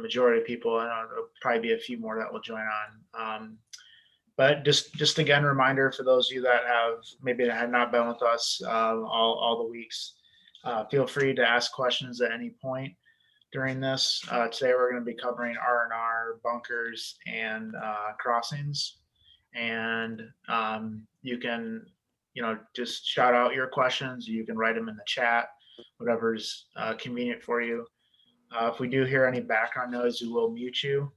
majority of people. I know there'll probably be a few more that will join on. But just again, reminder for those of you that maybe have not been with us all the weeks, feel free to ask questions at any point during this. Today we're going to be covering R&R, bunkers, and crossings. And you can, just shout out your questions. You can write them in the chat, whatever's convenient for you. If we do hear any background noise, we will mute you.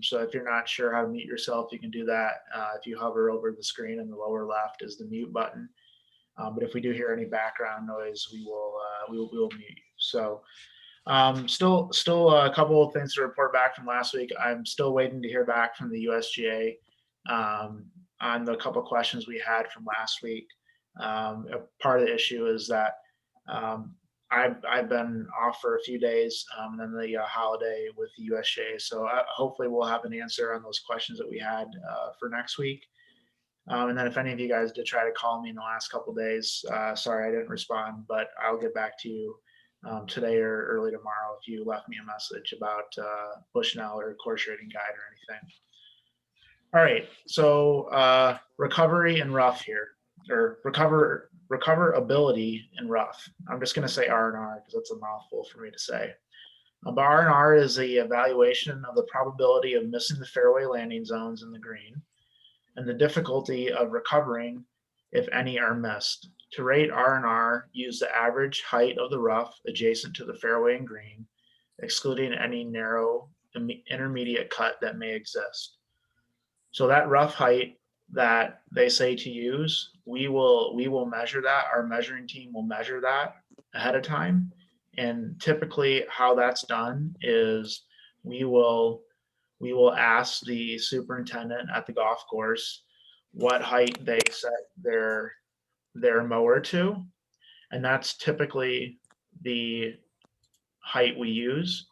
So if you're not sure how to mute yourself, you can do that. If you hover over the screen in the lower left is the mute button. But if we do hear any background noise, we will mute you. So still a couple of things to report back from last week. I'm still waiting to hear back from the USGA on the couple of questions we had from last week. Part of the issue is that I've been off for a few days, and then the holiday with the USGA. So hopefully we'll have an answer on those questions that we had for next week. And then if any of you guys did try to call me in the last couple of days, sorry I didn't respond, but I'll get back to you today or early tomorrow if you left me a message about Bushnell or course rating guide or anything. All right, so recovery and rough here, or recoverability in rough. I'm just going to say R&R because that's a mouthful for me to say. But R&R is the evaluation of the probability of missing the fairway landing zones in the green and the difficulty of recovering if any are missed. To rate R&R, use the average height of the rough adjacent to the fairway and green, excluding any narrow intermediate cut that may exist. So that rough height that they say to use, we will measure that. Our measuring team will measure that ahead of time. And typically how that's done is we will ask the superintendent at the golf course what height they set their mower to, and that's typically the height we use.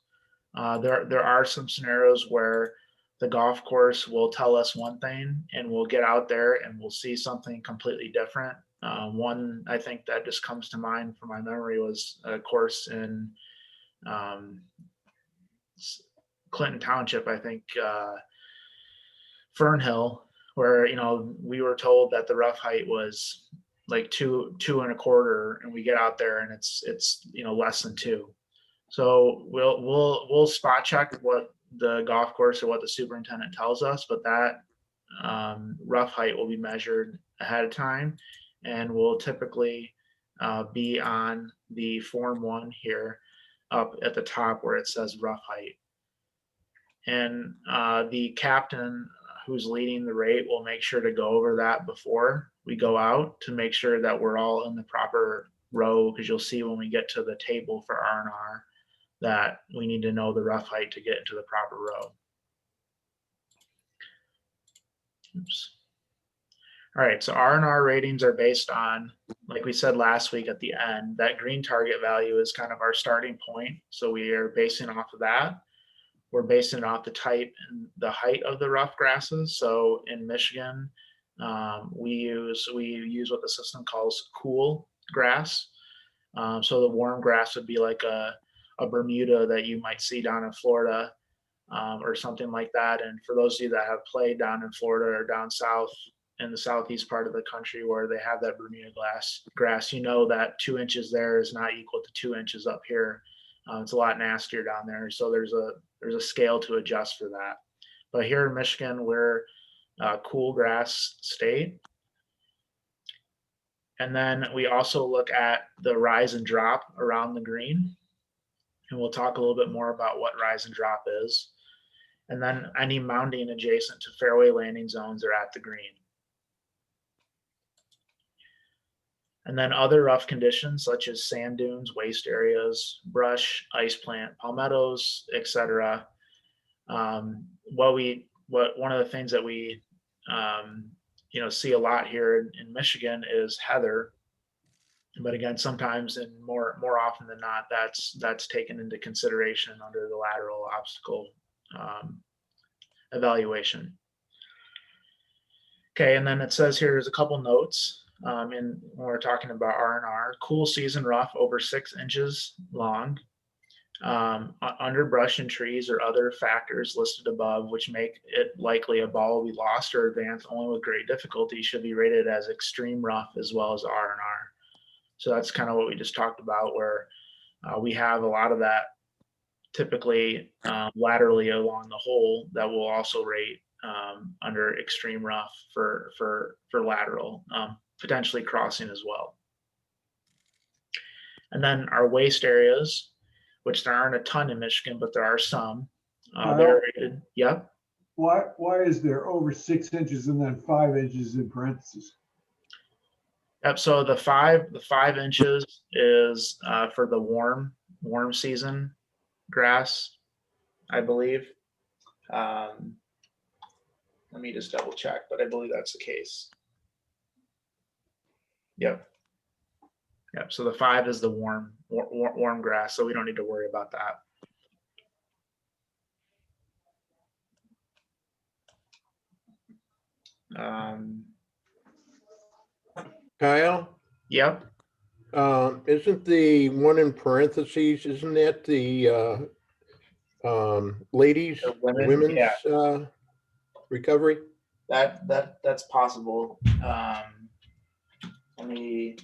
There are some scenarios where the golf course will tell us one thing and we'll get out there and we'll see something completely different. One I think that just comes to mind from my memory was a course in Clinton Township, I think, Fernhill, where we were told that the rough height was like 2.25, and we get out there and it's less than 2. So we'll spot check what the golf course or what the superintendent tells us, but that rough height will be measured ahead of time, and will typically be on the Form 1 here up at the top where it says rough height. And the captain who's leading the rate will make sure to go over that before we go out to make sure that we're all in the proper row, because you'll see when we get to the table for R&R that we need to know the rough height to get into the proper row. Oops. All right, so R&R ratings are based on, like we said last week at the end, that green target value is kind of our starting point. So we are basing off of that. We're basing it off the type and the height of the rough grasses. So in Michigan, we use what the system calls cool grass. So the warm grass would be like a Bermuda that you might see down in Florida, or something like that. And for those of you that have played down in Florida or down south in the southeast part of the country where they have that Bermuda grass, you know that 2 inches there is not equal to 2 inches up here. It's a lot nastier down there. So there's a scale to adjust for that. But here in Michigan, we're a cool grass state. And then we also look at the rise and drop around the green. And we'll talk a little bit more about what rise and drop is. And then any mounding adjacent to fairway landing zones are at the green. And then other rough conditions such as sand dunes, waste areas, brush, ice plant, palmettos, etc. One of the things that we see a lot here in Michigan is heather. But again, sometimes and more often than not, that's taken into consideration under the lateral obstacle evaluation. Okay, and then it says here there's a couple notes. When we're talking about R&R, cool season rough over 6 inches long, Underbrush and trees or other factors listed above which make it likely a ball will be lost or advanced only with great difficulty should be rated as extreme rough as well as R&R. So that's kind of what we just talked about, where we have a lot of that typically laterally along the hole that will also rate under extreme rough for lateral, potentially crossing as well. And then our waste areas, which there aren't a ton in Michigan, but there are some. They're rated. Yep. Why is there over 6 inches and then 5 inches in parentheses? Yep. So the 5 inches is for the warm season grass, I believe. Let me just double check, but I believe that's the case. Yep. Yep. So the 5 is the warm grass, so we don't need to worry about that. Kyle, Yep. isn't the one in parentheses, isn't that the ladies, The women, women's yeah. recovery? That's possible. Let me.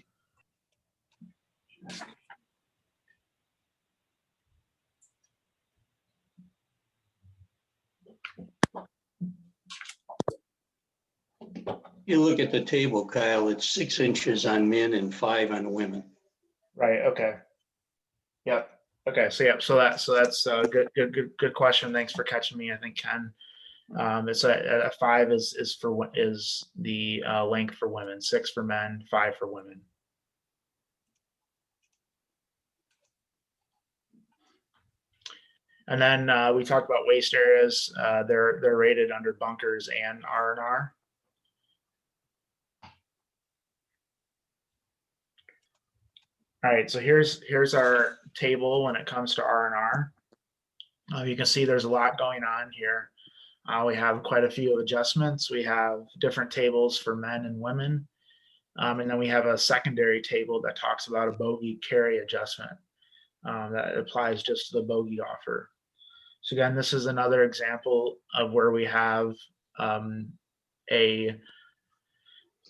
You look at the table, Kyle, it's 6 inches on men and 5 on women. Right. Okay. Yep. Okay. So yep. So that's a good question. Thanks for catching me. I think Ken. It's a 5 is the length for women, 6 for men, 5 for women. And then we talked about waste areas. They're rated under bunkers and R&R. All right, so here's our table when it comes to R&R. You can see there's a lot going on here. We have quite a few adjustments. We have different tables for men and women. And then we have a secondary table that talks about a bogey carry adjustment that applies just to the bogey offer. So again, this is another example of where we have a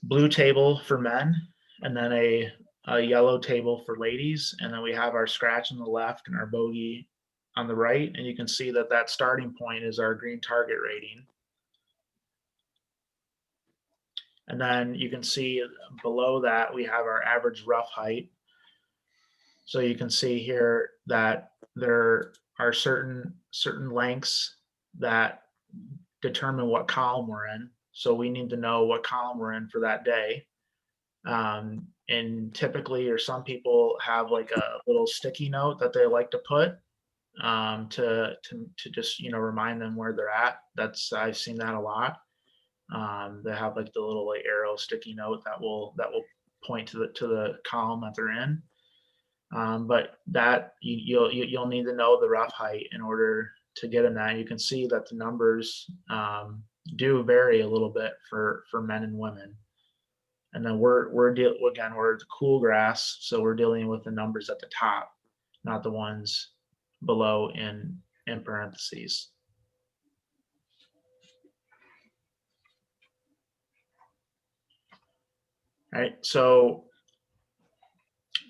blue table for men and then a yellow table for ladies. And then we have our scratch on the left and our bogey on the right. And you can see that that starting point is our green target rating. And then you can see below that we have our average rough height. So you can see here that there are certain lengths that determine what column we're in. So we need to know what column we're in for that day. And typically, or some people have like a little sticky note that they like to put to just remind them where they're at. I've seen that a lot. They have like the little like arrow sticky note that will point to the column that they're in. But that you'll need to know the rough height in order to get in that. You can see that the numbers do vary a little bit for men and women. And then we're the cool grass, so we're dealing with the numbers at the top, not the ones below in parentheses. All right, so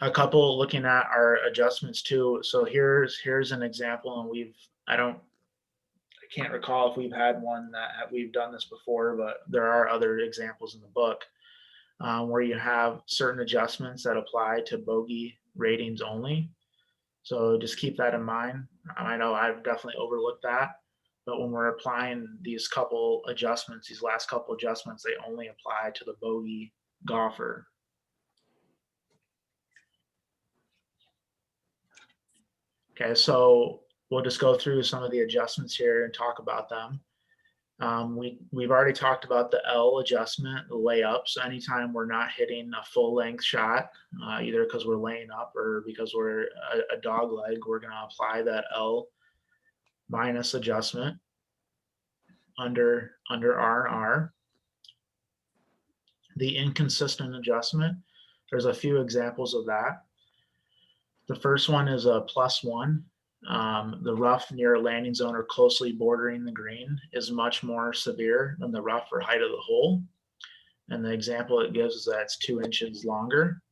a couple looking at our adjustments too. So here's an example, and I can't recall if we've had one that we've done this before, but there are other examples in the book where you have certain adjustments that apply to bogey ratings only. So just keep that in mind. I know I've definitely overlooked that, but when we're applying these last couple adjustments, they only apply to the bogey golfer. Okay, so we'll just go through some of the adjustments here and talk about them. We've already talked about the L adjustment, the layup. So anytime we're not hitting a full length shot, either because we're laying up or because we're a dog leg, we're going to apply that L minus adjustment under R&R. The inconsistent adjustment, there's a few examples of that. The first one is a +1. the rough near a landing zone or closely bordering the green is much more severe than the rough or height of the hole. And the example it gives is that it's 2 inches longer.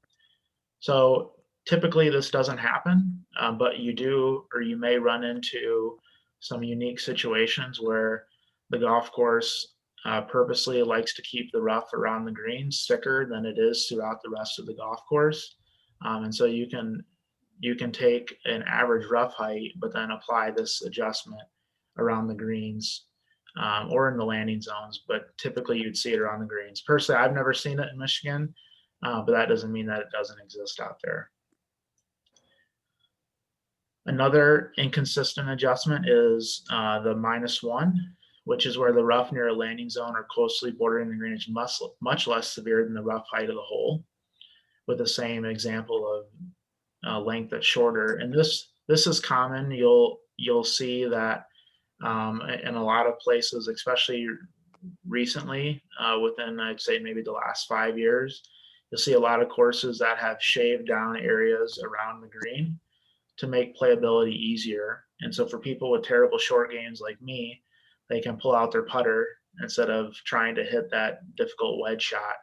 So typically this doesn't happen, but you do, or you may run into some unique situations where the golf course purposely likes to keep the rough around the greens thicker than it is throughout the rest of the golf course. And so you can take an average rough height, but then apply this adjustment around the greens or in the landing zones, but typically you'd see it around the greens. Personally, I've never seen it in Michigan, but that doesn't mean that it doesn't exist out there. Another inconsistent adjustment is the -1, which is where the rough near a landing zone or closely bordering the green is much less severe than the rough height of the hole, with the same example of length that's shorter. And this is common. You'll see that in a lot of places, especially recently, within, I'd say maybe the last 5 years, you'll see a lot of courses that have shaved down areas around the green to make playability easier. And so for people with terrible short games like me, they can pull out their putter instead of trying to hit that difficult wedge shot.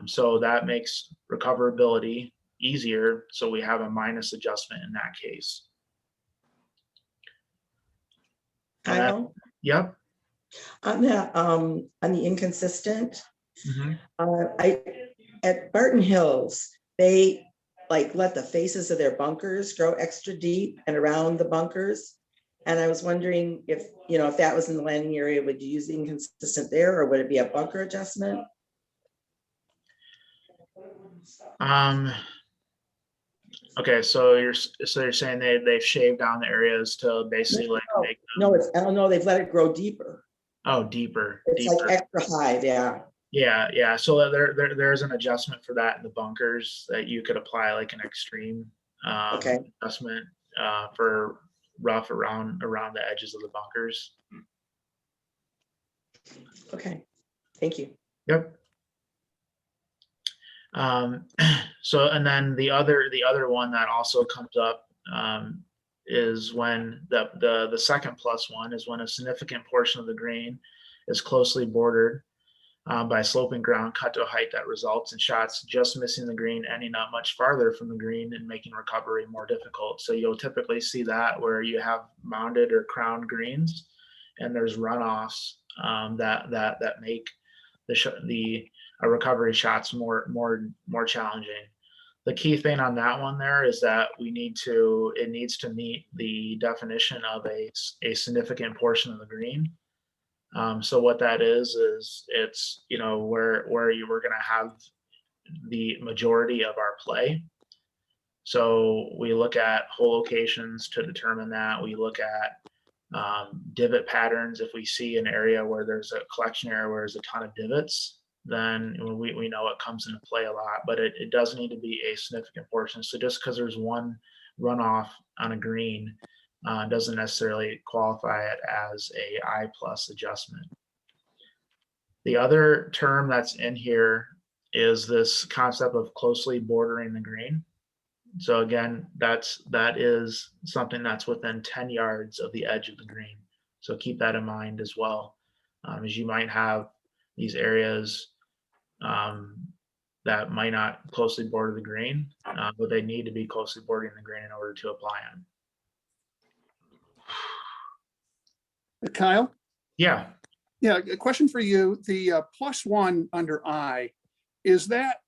So that makes recoverability easier. So we have a minus adjustment in that case. Kyle, Yep. on the inconsistent, Mhm. At Barton Hills, they like let the faces of their bunkers grow extra deep and around the bunkers. And I was wondering if that was in the landing area, would you use the inconsistent there, or would it be a bunker adjustment? Okay, so you're saying they've shaved down the areas to basically like make them, No, they've let it grow deeper. deeper. It's like extra high, yeah. Yeah. So there's an adjustment for that in the bunkers that you could apply, like an extreme Okay. adjustment for rough around the edges of the bunkers. Okay, thank you. Yep. So, and then the other one that also comes up is when the second +1 is when a significant portion of the green is closely bordered by sloping ground cut to a height that results in shots just missing the green, ending up much farther from the green and making recovery more difficult. So you'll typically see that where you have mounded or crowned greens, and there's runoffs that make the recovery shots more challenging. The key thing on that one there is that it needs to meet the definition of a significant portion of the green. So what that is it's where you were going to have the majority of our play. So we look at hole locations to determine that. We look at divot patterns. If we see an area where there's a collection area where there's a ton of divots, then we know it comes into play a lot, but it does need to be a significant portion. So just because there's one runoff on a green doesn't necessarily qualify it as a I+ adjustment. The other term that's in here is this concept of closely bordering the green. So again, that is something that's within 10 yards of the edge of the green. So keep that in mind as well, as you might have these areas that might not closely border the green, but they need to be closely bordering the green in order to apply them. Kyle? Yeah. Yeah, a question for you. The +1 under I, is that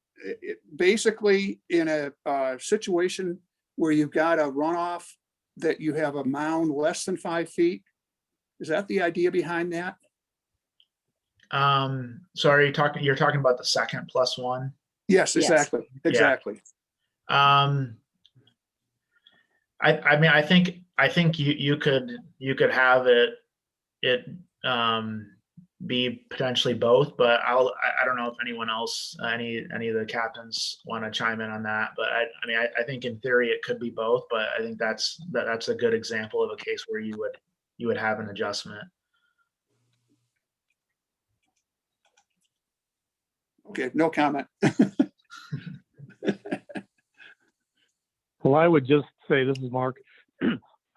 basically in a situation where you've got a runoff that you have a mound less than 5 feet? Is that the idea behind that? So you're talking about the second +1? Yes, Yes. exactly. Exactly. I mean, I think you could have it be potentially both, but I don't know if anyone else, any of the captains want to chime in on that. But I think in theory it could be both, but I think that's a good example of a case where you would have an adjustment. Okay, no comment. Well, I would just say, this is Mark.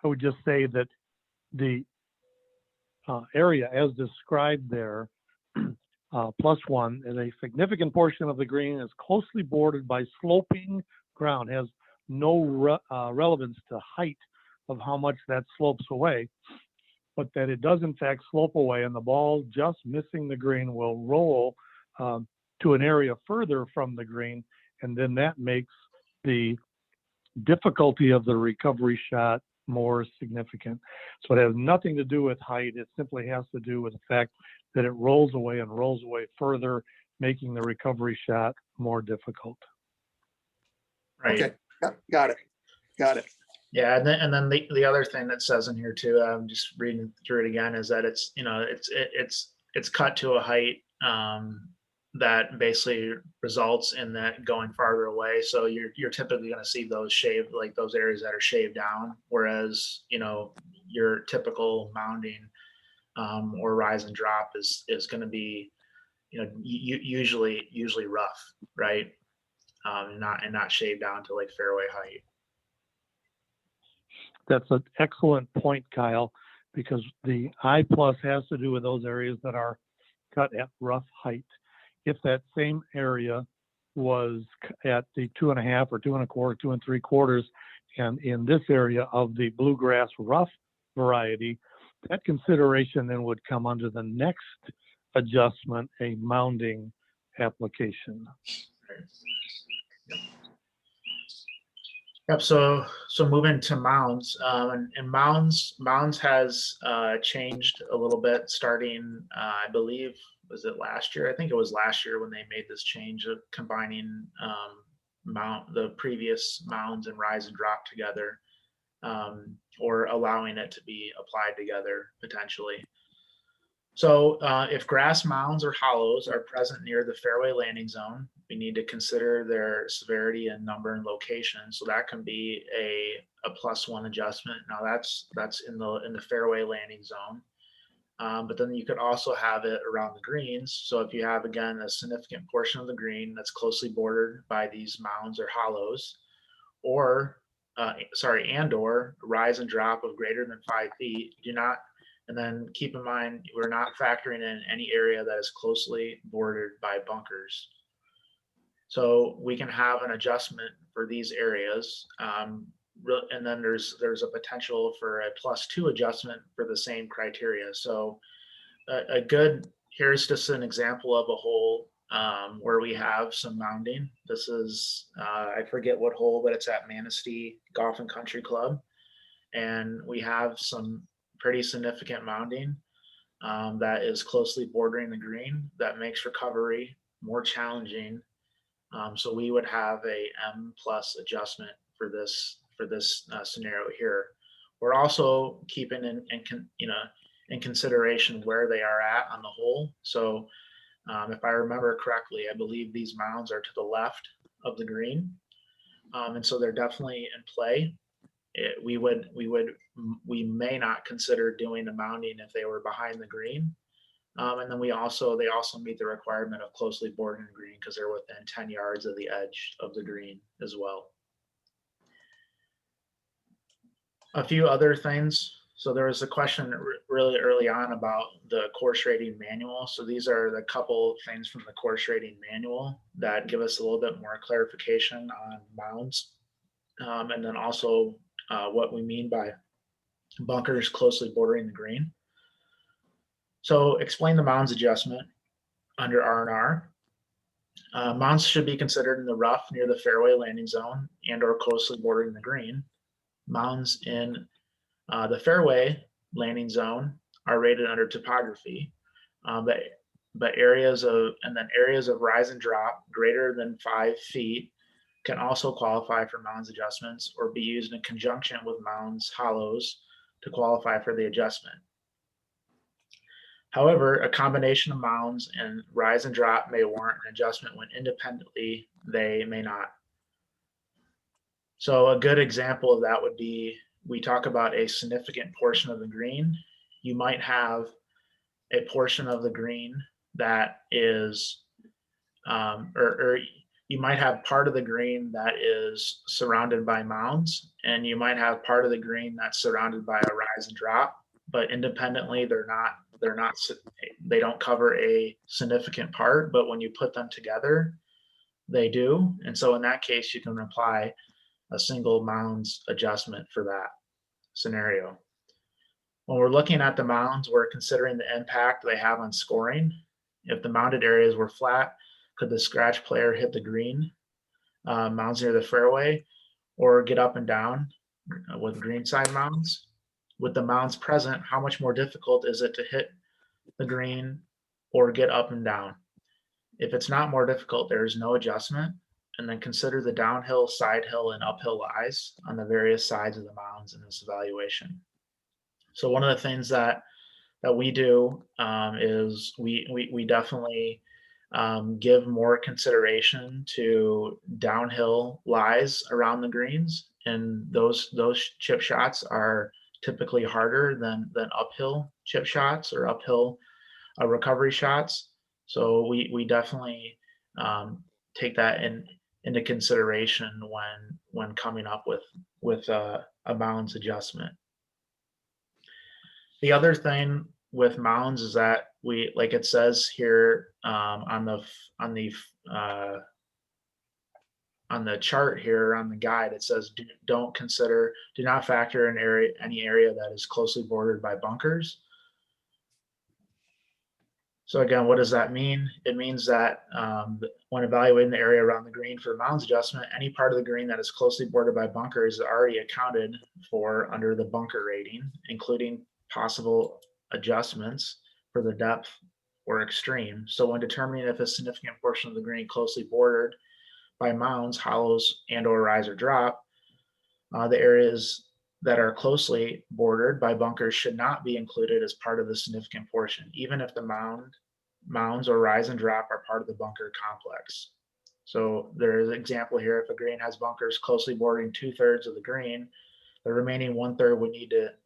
I would just say that the area as described there, +1, is a significant portion of the green is closely bordered by sloping ground, has no relevance to height of how much that slopes away, but that it does in fact slope away, and the ball just missing the green will roll to an area further from the green, and then that makes the difficulty of the recovery shot more significant. So it has nothing to do with height. It simply has to do with the fact that it rolls away and rolls away further, making the recovery shot more difficult. Right. Okay, got it. Got it. Yeah, and then the other thing that says in here too, I'm just reading through it again, is that it's, you know, it's cut to a height that basically results in that going farther away. So you're typically going to see those shaved, like those areas that are shaved down, whereas, you know, your typical mounding or rise and drop is going to be, you know, usually rough, right? And not shaved down to like fairway height. That's an excellent point, Kyle, because the I+ has to do with those areas that are cut at rough height. If that same area was at the 2.5 or 2.25, 2 3/4, and in this area of the bluegrass rough variety, that consideration then would come under the next adjustment, a mounding application. Yep. So moving to mounds, and mounds has changed a little bit starting, I believe, was it last year? I think it was last year when they made this change of combining the previous mounds and rise and drop together, or allowing it to be applied together potentially. So if grass mounds or hollows are present near the fairway landing zone, we need to consider their severity and number and location. So that can be a +1 adjustment. Now that's in the fairway landing zone. But then you could also have it around the greens. So if you have, again, a significant portion of the green that's closely bordered by these mounds or hollows, or or rise and drop of greater than 5 feet, do not. And then keep in mind, we're not factoring in any area that is closely bordered by bunkers. So we can have an adjustment for these areas. And then there's a potential for a +2 adjustment for the same criteria. So here's just an example of a hole where we have some mounding. This is, I forget what hole, but it's at Manistee Golf and Country Club. And we have some pretty significant mounding that is closely bordering the green that makes recovery more challenging. So we would have a M+ adjustment for this scenario here. We're also keeping in consideration where they are at on the hole. So if I remember correctly, I believe these mounds are to the left of the green, and so they're definitely in play. We may not consider doing the mounding if they were behind the green. And then they also meet the requirement of closely bordering the green because they're within 10 yards of the edge of the green as well. A few other things. So there was a question really early on about the course rating manual. So these are the couple things from the course rating manual that give us a little bit more clarification on mounds. And then also what we mean by bunkers closely bordering the green. So explain the mounds adjustment under R&R. Mounds should be considered in the rough near the fairway landing zone and or closely bordering the green. Mounds in the fairway landing zone are rated under topography, but areas of rise and drop greater than 5 feet can also qualify for mounds adjustments or be used in conjunction with mounds hollows to qualify for the adjustment. However, a combination of mounds and rise and drop may warrant an adjustment when independently they may not. So a good example of that would be, we talk about a significant portion of the green. You might have a portion of the green that is, or you might have part of the green that is surrounded by mounds, and you might have part of the green that's surrounded by a rise and drop, but independently they don't cover a significant part, but when you put them together, they do. And so in that case, you can apply a single mounds adjustment for that scenario. When we're looking at the mounds, we're considering the impact they have on scoring. If the mounded areas were flat, could the scratch player hit the green mounds near the fairway or get up and down with green side mounds? With the mounds present, how much more difficult is it to hit the green or get up and down? If it's not more difficult, there is no adjustment. And then consider the downhill, side hill, and uphill lies on the various sides of the mounds in this evaluation. So one of the things that we do is we definitely give more consideration to downhill lies around the greens, and those chip shots are typically harder than uphill chip shots or uphill recovery shots. So we definitely take that into consideration when coming up with a mounds adjustment. The other thing with mounds is that we, like it says here on the chart here on the guide, it says do not factor in any area that is closely bordered by bunkers. So again, what does that mean? It means that when evaluating the area around the green for mounds adjustment, any part of the green that is closely bordered by bunkers is already accounted for under the bunker rating, including possible adjustments for the depth or extreme. So when determining if a significant portion of the green closely bordered by mounds, hollows, and or rise or drop, the areas that are closely bordered by bunkers should not be included as part of the significant portion, even if the mounds or rise and drop are part of the bunker complex. So there's an example here. If a green has bunkers closely bordering 2/3 of the green, the remaining 1/3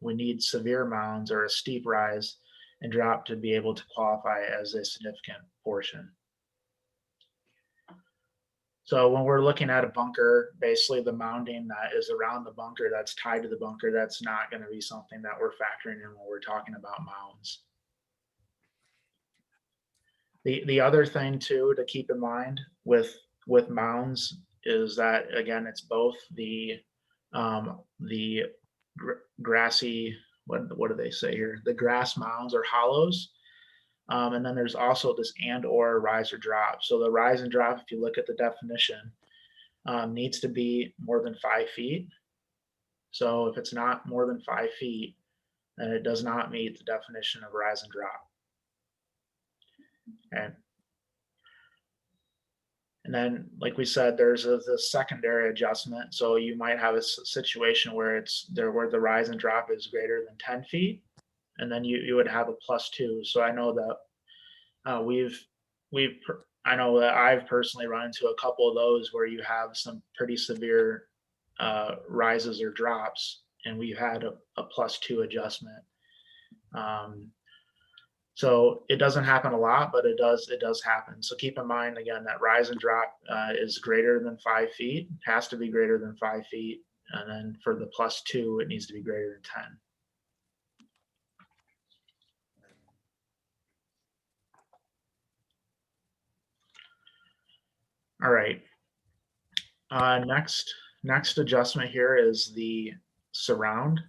we need severe mounds or a steep rise and drop to be able to qualify as a significant portion. So when we're looking at a bunker, basically the mounding that is around the bunker that's tied to the bunker, that's not going to be something that we're factoring in when we're talking about mounds. The other thing too to keep in mind with mounds is that, again, it's both the grassy, what do they say here? The grass mounds or hollows. And then there's also this and or rise or drop. So the rise and drop, if you look at the definition, needs to be more than 5 feet. So if it's not more than 5 feet, then it does not meet the definition of rise and drop. Okay. And then, like we said, there's the secondary adjustment. So you might have a situation where where the rise and drop is greater than 10 feet, and then you would have a +2. So I know that I know that I've personally run into a couple of those where you have some pretty severe rises or drops, and we've had a +2 adjustment. So it doesn't happen a lot, but it does happen. So keep in mind, again, that rise and drop is greater than 5 feet, has to be greater than 5 feet. And then for the +2, it needs to be greater than 10. All right. Next adjustment here is the surround.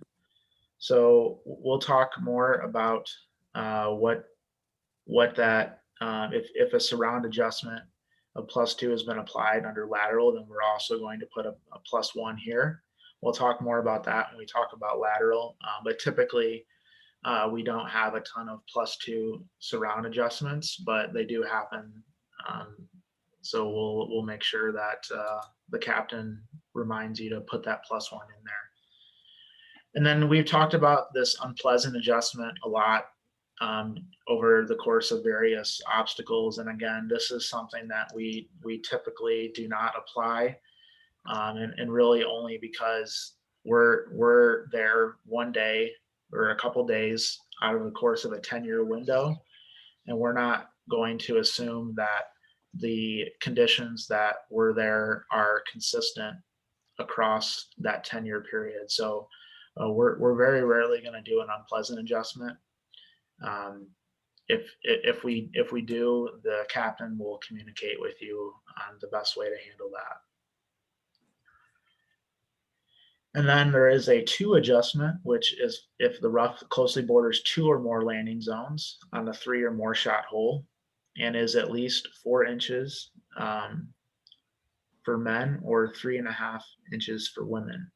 So we'll talk more about what that if a surround adjustment of +2 has been applied under lateral, then we're also going to put a +1 here. We'll talk more about that when we talk about lateral, but typically we don't have a ton of +2 surround adjustments, but they do happen. So we'll make sure that the captain reminds you to put that +1 in there. And then we've talked about this unpleasant adjustment a lot over the course of various obstacles. And again, this is something that we typically do not apply, and really only because we're there one day or a couple days out of the course of a 10-year window, and we're not going to assume that the conditions that were there are consistent across that 10-year period. So we're very rarely going to do an unpleasant adjustment. If we do, the captain will communicate with you on the best way to handle that. And then there is a 2 adjustment, which is if the rough closely borders 2 or more landing zones on the 3 or more shot hole and is at least 4 inches for men or 3.5 inches for women.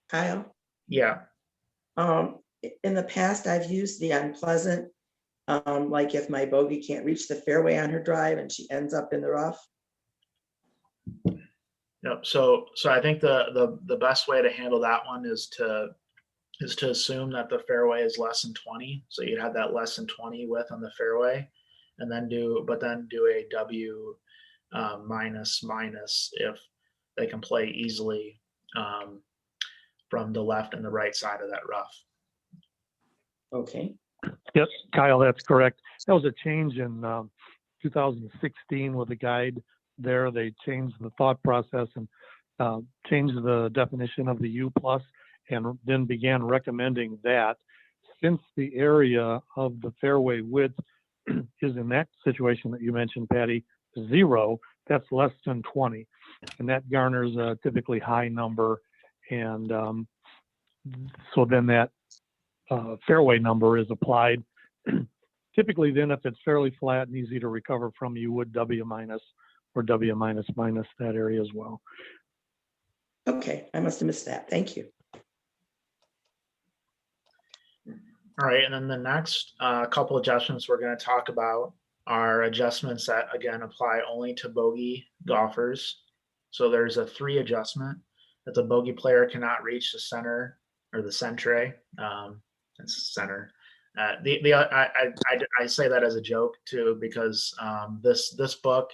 Kyle, Yeah. in the past, I've used the unpleasant, like if my bogey can't reach the fairway on her drive and she ends up in the rough. Yep. So I think the best way to handle that one is to assume that the fairway is less than 20. So you'd have that less than 20 width on the fairway, and then do a W minus if they can play easily from the left and the right side of that rough. Okay, Yes, Kyle, that's correct. That was a change in 2016 with the guide there. They changed the thought process and changed the definition of the U plus, and then began recommending that since the area of the fairway width is in that situation that you mentioned, Patty, 0, that's less than 20. And that garners a typically high number. And so then that fairway number is applied. Typically then if it's fairly flat and easy to recover from, you would W minus or W minus that area as well. okay, I must have missed that. Thank you. All right, and then the next couple adjustments we're going to talk about are adjustments that, again, apply only to bogey golfers. So there's a 3 adjustment that the bogey player cannot reach the center or the centre. It's center. I say that as a joke too, because this book,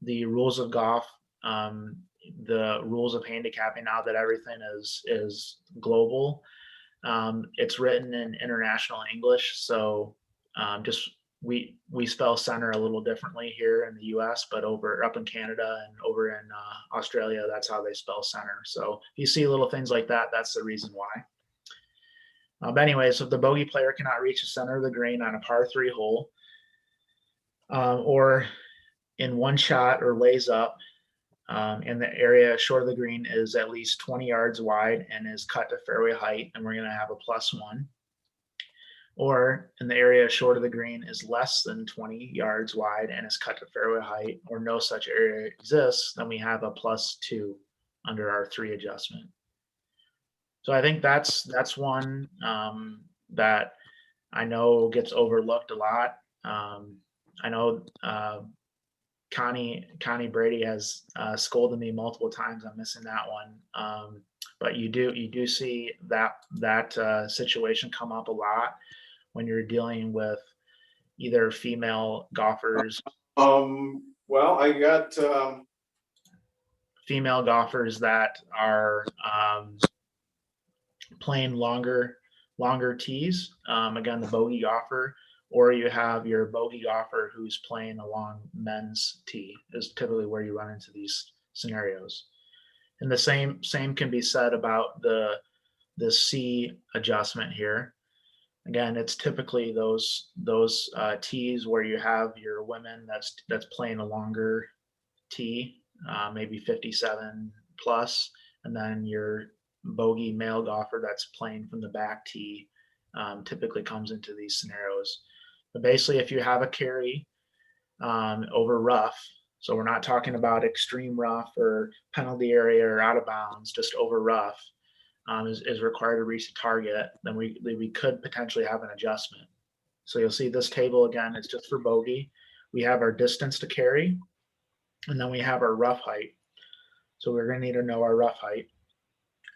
the rules of golf, the rules of handicapping, now that everything is global, it's written in international English. So just we spell center a little differently here in the US, but up in Canada and over in Australia, that's how they spell center. So you see little things like that, that's the reason why. But anyway, so if the bogey player cannot reach the center of the green on a par 3 hole, or in one shot or lays up, and the area short of the green is at least 20 yards wide and is cut to fairway height, and we're going to have a +1. Or in the area short of the green is less than 20 yards wide and is cut to fairway height, or no such area exists, then we have a +2 under our 3 adjustment. So I think that's one that I know gets overlooked a lot. I know Connie Brady has scolded me multiple times on missing that one. But you do see that situation come up a lot when you're dealing with either female golfers. Well, I got female golfers that are playing longer tees. Again, the bogey golfer, or you have your bogey golfer who's playing a long men's tee is typically where you run into these scenarios. And the same can be said about the C adjustment here. Again, it's typically those tees where you have your women that's playing a longer tee, maybe 57 plus, and then your bogey male golfer that's playing from the back tee typically comes into these scenarios. But basically, if you have a carry over rough, so we're not talking about extreme rough or penalty area or out of bounds, just over rough is required to reach the target, then we could potentially have an adjustment. So you'll see this table again, it's just for bogey. We have our distance to carry, and then we have our rough height. So we're going to need to know our rough height.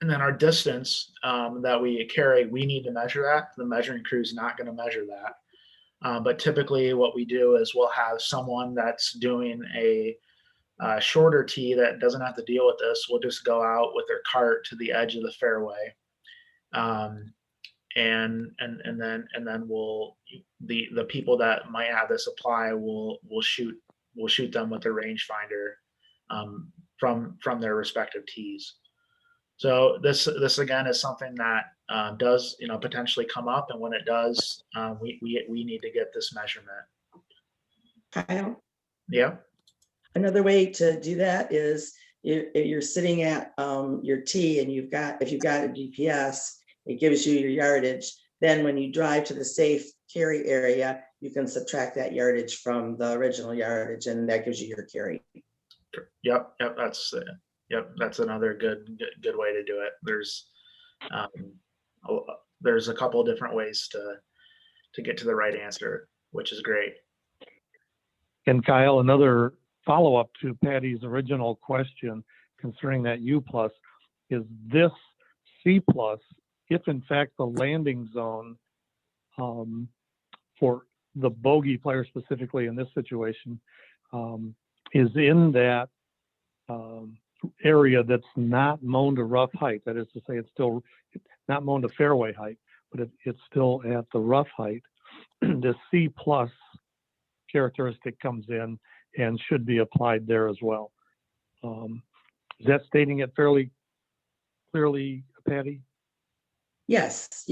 And then our distance that we carry, we need to measure that. The measuring crew is not going to measure that. But typically what we do is we'll have someone that's doing a shorter tee that doesn't have to deal with this. We'll just go out with their cart to the edge of the fairway. then we'll, the people that might have this apply will shoot them with a rangefinder from their respective tees. So this again is something that does, you know, potentially come up, and when it does, we need to get this measurement. Kyle, Yeah. another way to do that is if you're sitting at your tee and if you've got a GPS, it gives you your yardage. Then when you drive to the safe carry area, you can subtract that yardage from the original yardage, and that gives you your carry. Yep. That's another good way to do it. There's a couple of different ways to get to the right answer, which is great. And Kyle, another follow-up to Patty's original question concerning that U plus is this C plus, if in fact the landing zone for the bogey player specifically in this situation is in that area that's not mown to rough height. That is to say, it's still not mown to fairway height, but it's still at the rough height. The C plus characteristic comes in and should be applied there as well. Is that stating it fairly clearly, Patty? Yes.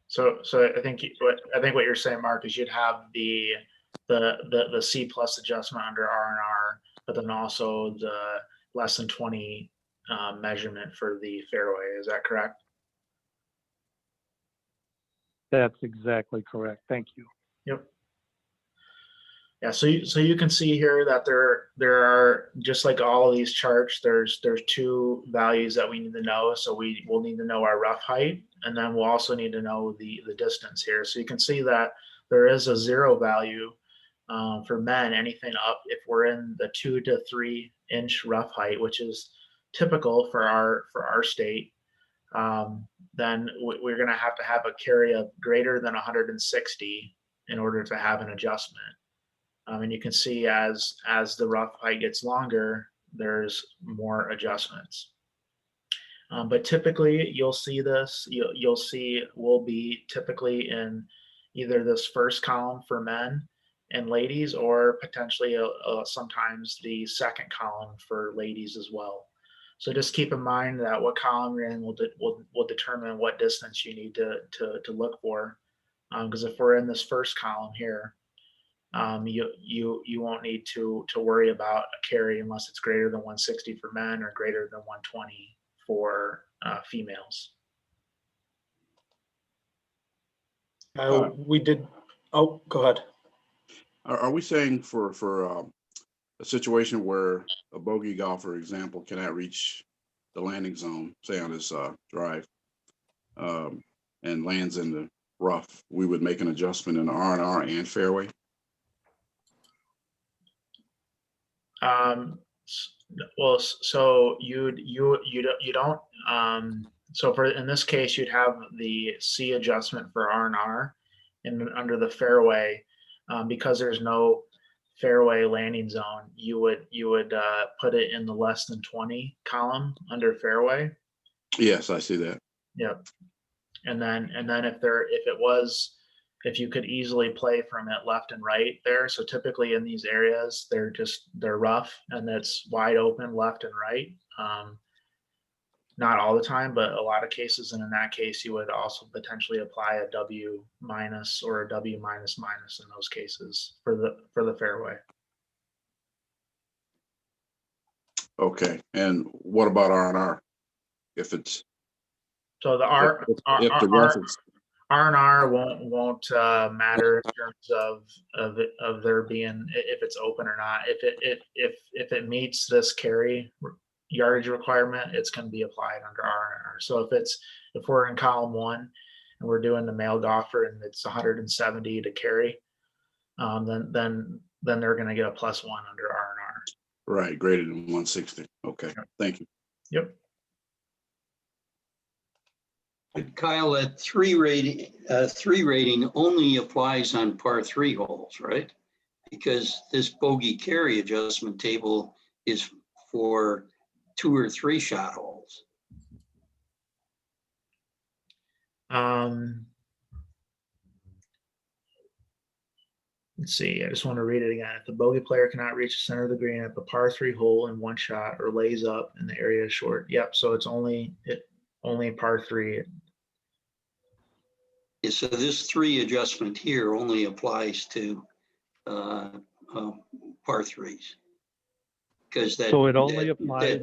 So I think what you're saying, Mark, is you'd have the C plus adjustment under R&R, but then also the less than 20 measurement for the fairway. Is that correct? That's exactly correct. Thank you. Yep. Yeah, so you can see here that there are, just like all of these charts, there's two values that we need to know. So we will need to know our rough height, and then we'll also need to know the distance here. So you can see that there is a 0 value for men, anything up if we're in the 2 to 3 inch rough height, which is typical for our state. Then we're going to have a carry of greater than 160 in order to have an adjustment. And you can see as the rough height gets longer, there's more adjustments. But typically you'll see this, you'll see we'll be typically in either this first column for men and ladies, or potentially sometimes the second column for ladies as well. So just keep in mind that what column you're in will determine what distance you need to look for. Because if we're in this first column here, you won't need to worry about a carry unless it's greater than 160 for men or greater than 120 for females. We did. Oh, go ahead. Are we saying for a situation where a bogey golfer, example, cannot reach the landing zone, say on his drive, and lands in the rough, we would make an adjustment in the R&R and fairway? Well, so you don't. So for in this case, you'd have the C adjustment for R&R, and under the fairway, because there's no fairway landing zone, you would put it in the less than 20 column under fairway. Yes, I see that. Yep. And then if you could easily play from it left and right there. So typically in these areas, they're rough and it's wide open left and right. Not all the time, but a lot of cases. And in that case, you would also potentially apply a W minus or a W minus minus in those cases for the fairway. Okay. And what about R&R? If it's so the R R&R won't matter in terms of there being if it's open or not. If it meets this carry yardage requirement, it's going to be applied under R&R. So if we're in column 1 and we're doing the male golfer and it's 170 to carry, then they're going to get a +1 under R&R. Right, greater than 160. Okay, Yep. Thank you. Yep. Kyle, that 3 rating only applies on par 3 holes, right? Because this bogey carry adjustment table is for 2 or 3 shot holes. Let's see, I just want to read it again. If the bogey player cannot reach the center of the green at the par 3 hole in one shot or lays up in the area short. Yep, so it's only par 3. Yeah, so this 3 adjustment here only applies to par 3s. Because that. So it only applies.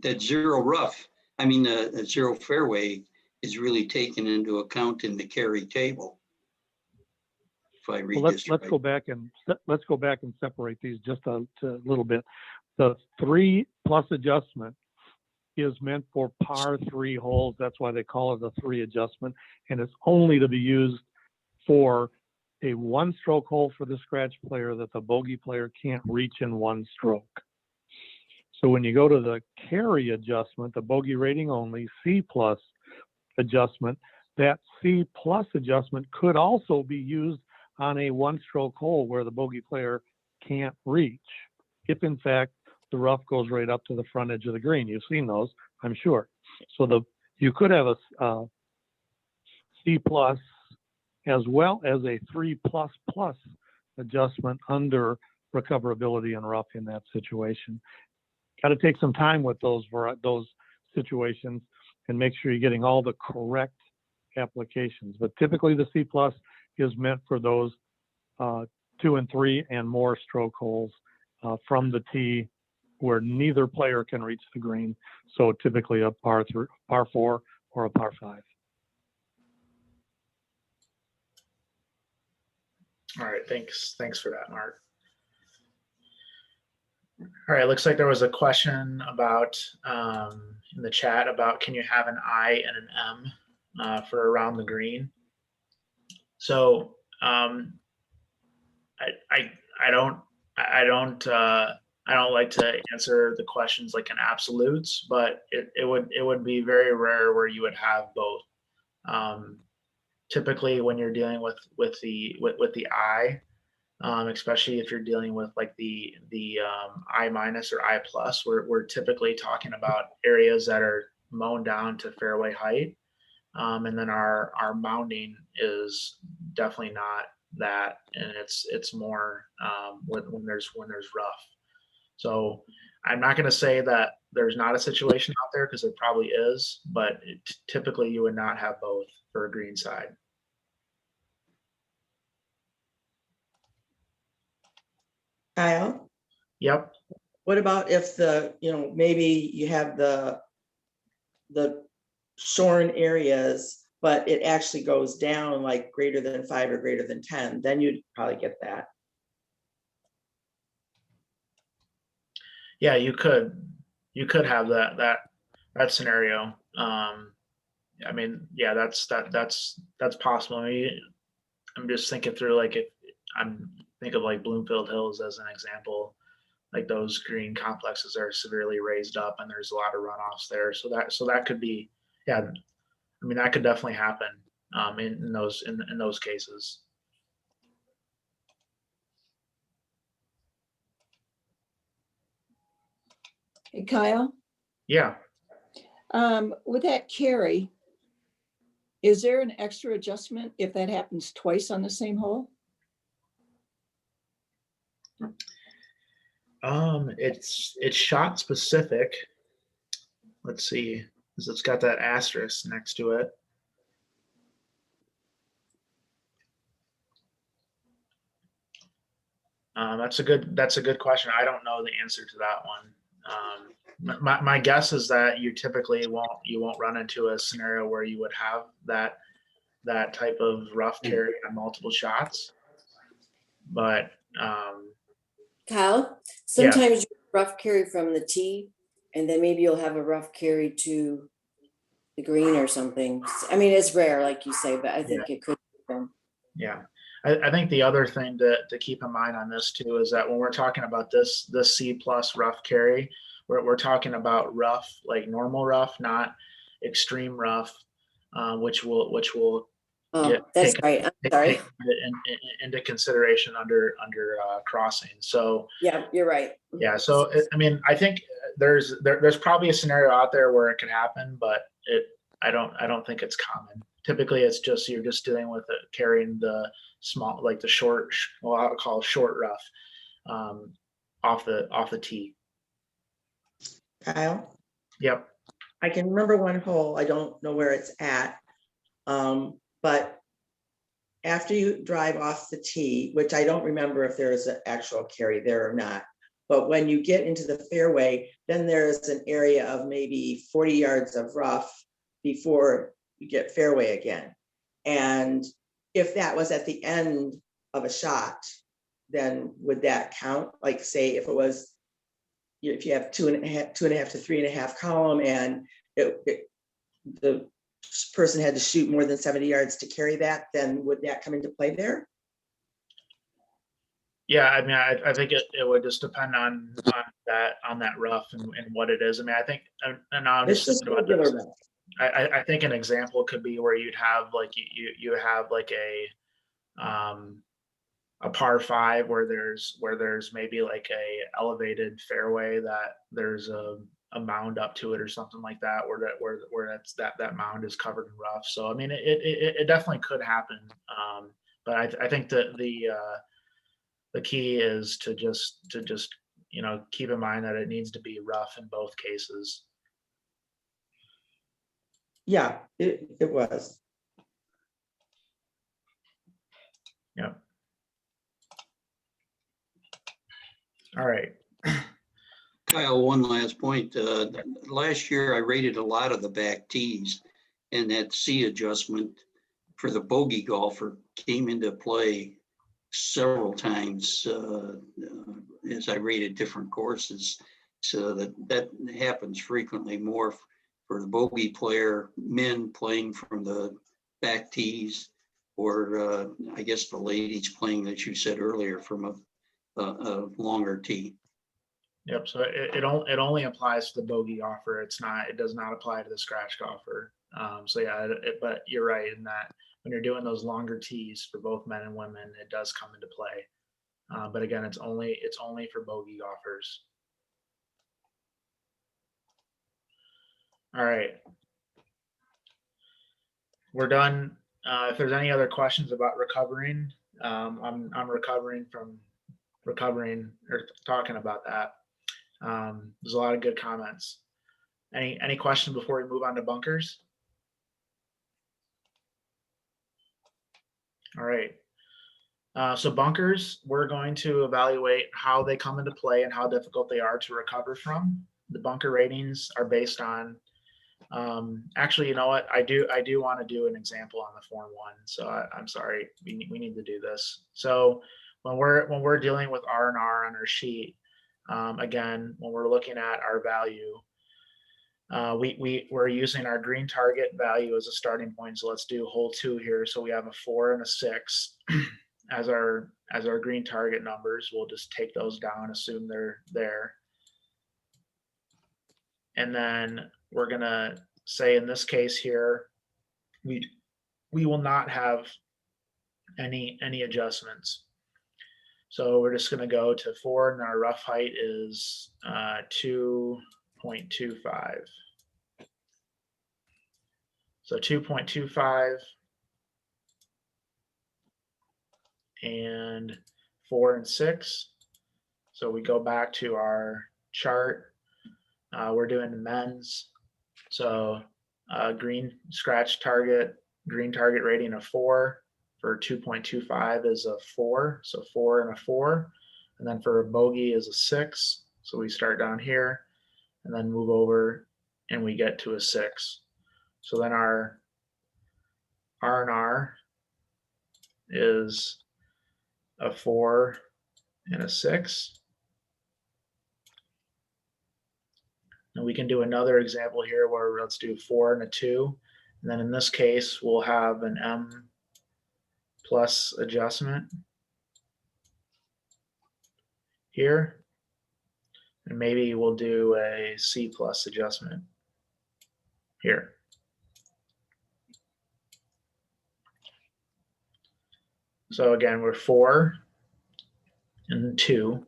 That zero rough, I mean, the zero fairway is really taken into account in the carry table. If I read Well, this let's right. go back and separate these just a little bit. The 3+ adjustment is meant for par 3 holes. That's why they call it a 3 adjustment, and it's only to be used for a 1-stroke hole for the scratch player that the bogey player can't reach in 1 stroke. So when you go to the carry adjustment, the bogey rating only C+ adjustment, that C+ adjustment could also be used on a 1-stroke hole where the bogey player can't reach, if in fact the rough goes right up to the front edge of the green. You've seen those, I'm sure. So you could have a C+ as well as a 3++ adjustment under recoverability and rough in that situation. Got to take some time with those situations and make sure you're getting all the correct applications. But typically the C+ is meant for those 2 and 3 and more stroke holes from the tee where neither player can reach the green. So typically a par 4 or a par 5. All right, thanks for that, Mark. All right, looks like there was a question about in the chat about can you have an I and an M for around the green. So I don't like to answer the questions like in absolutes, but it would be very rare where you would have both. Typically, when you're dealing with the I, especially if you're dealing with like the I- or I+, we're typically talking about areas that are mown down to fairway height, and then our mounding is definitely not that, and it's more when there's rough. So I'm not going to say that there's not a situation out there, because there probably is, but typically you would not have both for a green side. Kyle, Yep. what about if maybe you have the shorn areas, but it actually goes down like greater than 5 or greater than 10, then you'd probably get that. Yeah, you could have that scenario. I mean, yeah, that's possible. I mean, I'm just thinking through, like, if think of like Bloomfield Hills as an example, like those green complexes are severely raised up and there's a lot of runoffs there. So that could be, yeah, I mean, that could definitely happen in those cases. Hey, Kyle, Yeah. with that carry, is there an extra adjustment if that happens twice on the same hole? It's shot specific. Let's see, because it's got that asterisk next to it. That's a good question. I don't know the answer to that one. My guess is that you typically won't run into a scenario where you would have that type of rough carry on multiple shots. But Kyle, sometimes you rough carry from the tee, and then maybe you'll have a rough carry to the green or something. I mean, it's rare, like you say, but I think it could happen. Yeah. I think the other thing to keep in mind on this too is that when we're talking about this C+ rough carry, we're talking about rough, like normal rough, not extreme rough, which will that's right. I'm sorry. Take into consideration under crossing. So yeah, you're right. Yeah. So I mean, I think there's probably a scenario out there where it could happen, but I don't think it's common. Typically, it's just you're just dealing with it, carrying the small, like the short, well, I would call short rough, off the tee. Kyle, Yep. I can remember one hole. I don't know where it's at. But after you drive off the tee, which I don't remember if there is an actual carry there or not, but when you get into the fairway, then there's an area of maybe 40 yards of rough before you get fairway again. And if that was at the end of a shot, then would that count? Like, say if it was, if you have two and a half to 3.5 column, and the person had to shoot more than 70 yards to carry that, then would that come into play there? Yeah, I mean, I think it would just depend on that rough and what it is. I mean, I think, and I'm It's just just thinking about regular this. rough. I think an example could be where you'd have like you have like a par 5 where there's maybe like a elevated fairway that there's a mound up to it or something like that, where that's that mound is covered in rough. So I mean, it definitely could happen. But I think that the key is to just keep in mind that it needs to be rough in both cases. Yeah, it was. Yep. All right. Kyle, one last point. Last year, I rated a lot of the back tees, and that C adjustment for the bogey golfer came into play several times as I rated different courses. So that happens frequently more for the bogey player, men playing from the back tees, or I guess the ladies playing, that you said earlier, from a longer tee. Yep. So it only applies to the bogey golfer. It does not apply to the scratch golfer. So yeah, but you're right in that when you're doing those longer tees for both men and women, it does come into play. But again, it's only for bogey golfers. All right. We're done. If there's any other questions about recovering, I'm recovering or talking about that. There's a lot of good comments. Any questions before we move on to bunkers? All right. So bunkers, we're going to evaluate how they come into play and how difficult they are to recover from. The bunker ratings are based on, actually, you know what? I do want to do an example on the Form 1. So I'm sorry, we need to do this. So when we're dealing with R&R on our sheet, again, when we're looking at our value, we're using our green target value as a starting point. So let's do hole 2 here. So we have a 4 and a 6 as our green target numbers. We'll just take those down, assume they're there. And then we're gonna say in this case here, we will not have any adjustments. So we're just gonna go to 4, and our rough height is 2.25. So 2.25 and 4 and 6. So we go back to our chart. We're doing the men's. So green target rating of 4 for 2.25 is a 4. So 4 and a 4. And then for a bogey is a 6. So we start down here and then move over and we get to a 6. So then our R&R is a 4 and a 6. And we can do another example here where let's do 4 and a 2. And then in this case, we'll have an M plus adjustment here. And maybe we'll do a C plus adjustment here. So again, we're 4 and 2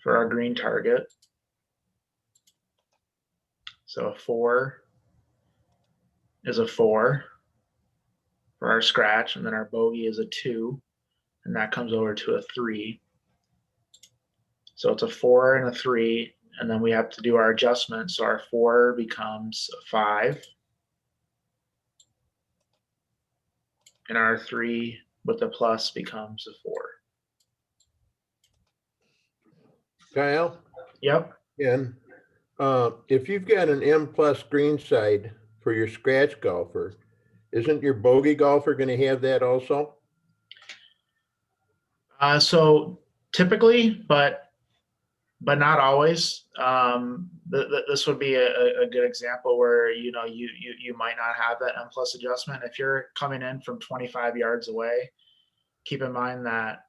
for our green target. So a 4 is a 4 for our scratch, and then our bogey is a 2, and that comes over to a 3. So it's a 4 and a 3, and then we have to do our adjustment. So our 4 becomes a 5, and our 3 with the plus becomes a 4. Kyle? Yep. And if you've got an M plus green side for your scratch golfer, isn't your bogey golfer going to have that also? So typically, but not always. This would be a good example where you might not have that M plus adjustment. If you're coming in from 25 yards away, keep in mind that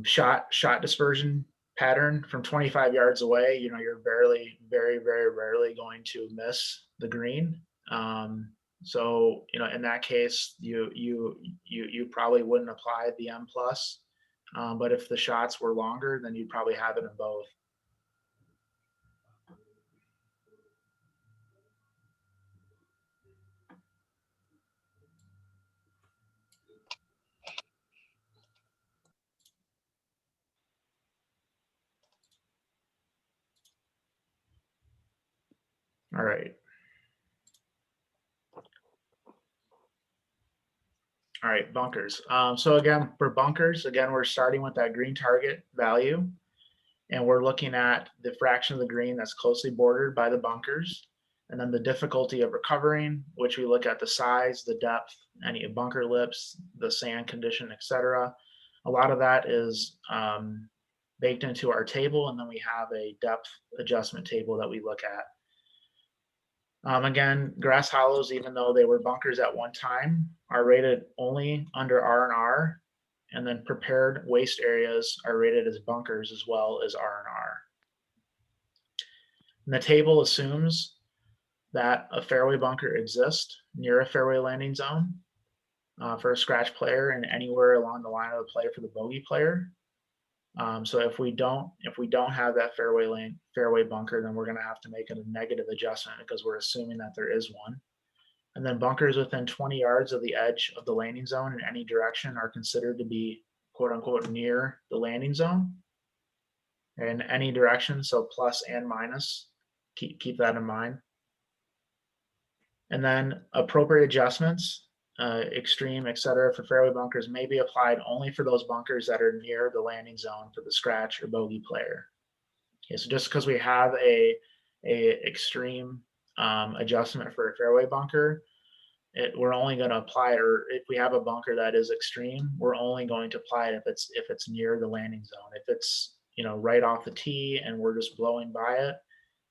shot dispersion pattern from 25 yards away. You're very rarely going to miss the green. So in that case, you probably wouldn't apply the M plus. But if the shots were longer, then you'd probably have it in both. All right. All right, bunkers. So again, for bunkers, we're starting with that green target value, and we're looking at the fraction of the green that's closely bordered by the bunkers, and then the difficulty of recovering, which we look at the size, the depth, any bunker lips, the sand condition, etc. A lot of that is baked into our table, and then we have a depth adjustment table that we look at. Again, grass hollows, even though they were bunkers at one time, are rated only under R&R, and then prepared waste areas are rated as bunkers as well as R&R. And the table assumes that a fairway bunker exists near a fairway landing zone for a scratch player and anywhere along the line of the play for the bogey player. So if we don't have that fairway bunker, then we're going to have to make a negative adjustment because we're assuming that there is one. And then bunkers within 20 yards of the edge of the landing zone in any direction are considered to be quote unquote near the landing zone in any direction. So plus and minus, keep that in mind. And then appropriate adjustments, extreme, etc. for fairway bunkers may be applied only for those bunkers that are near the landing zone for the scratch or bogey player. Okay, so just because we have a extreme adjustment for a fairway bunker, we're only going to apply it, or if we have a bunker that is extreme, we're only going to apply it if it's near the landing zone. If it's right off the tee and we're just blowing by it,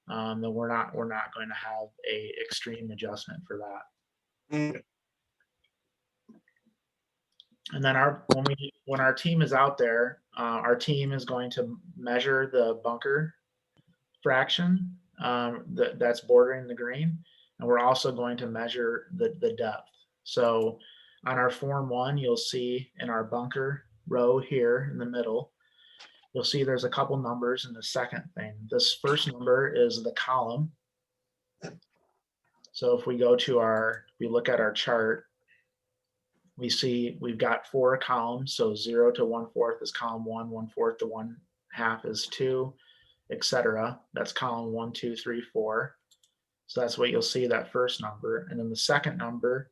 then we're not going to have a extreme adjustment for that. And then when our team is out there, our team is going to measure the bunker fraction that's bordering the green, and we're also going to measure the depth. So on our form 1, you'll see in our bunker row here in the middle, you'll see there's a couple numbers in the second thing. This first number is the column. So if we look at our chart, we see we've got 4 columns. So 0 to 1/4 is column 1, 1/4 to 1/2 is 2, etc. That's column 1, 2, 3, 4. So that's what you'll see, that first number. And then the second number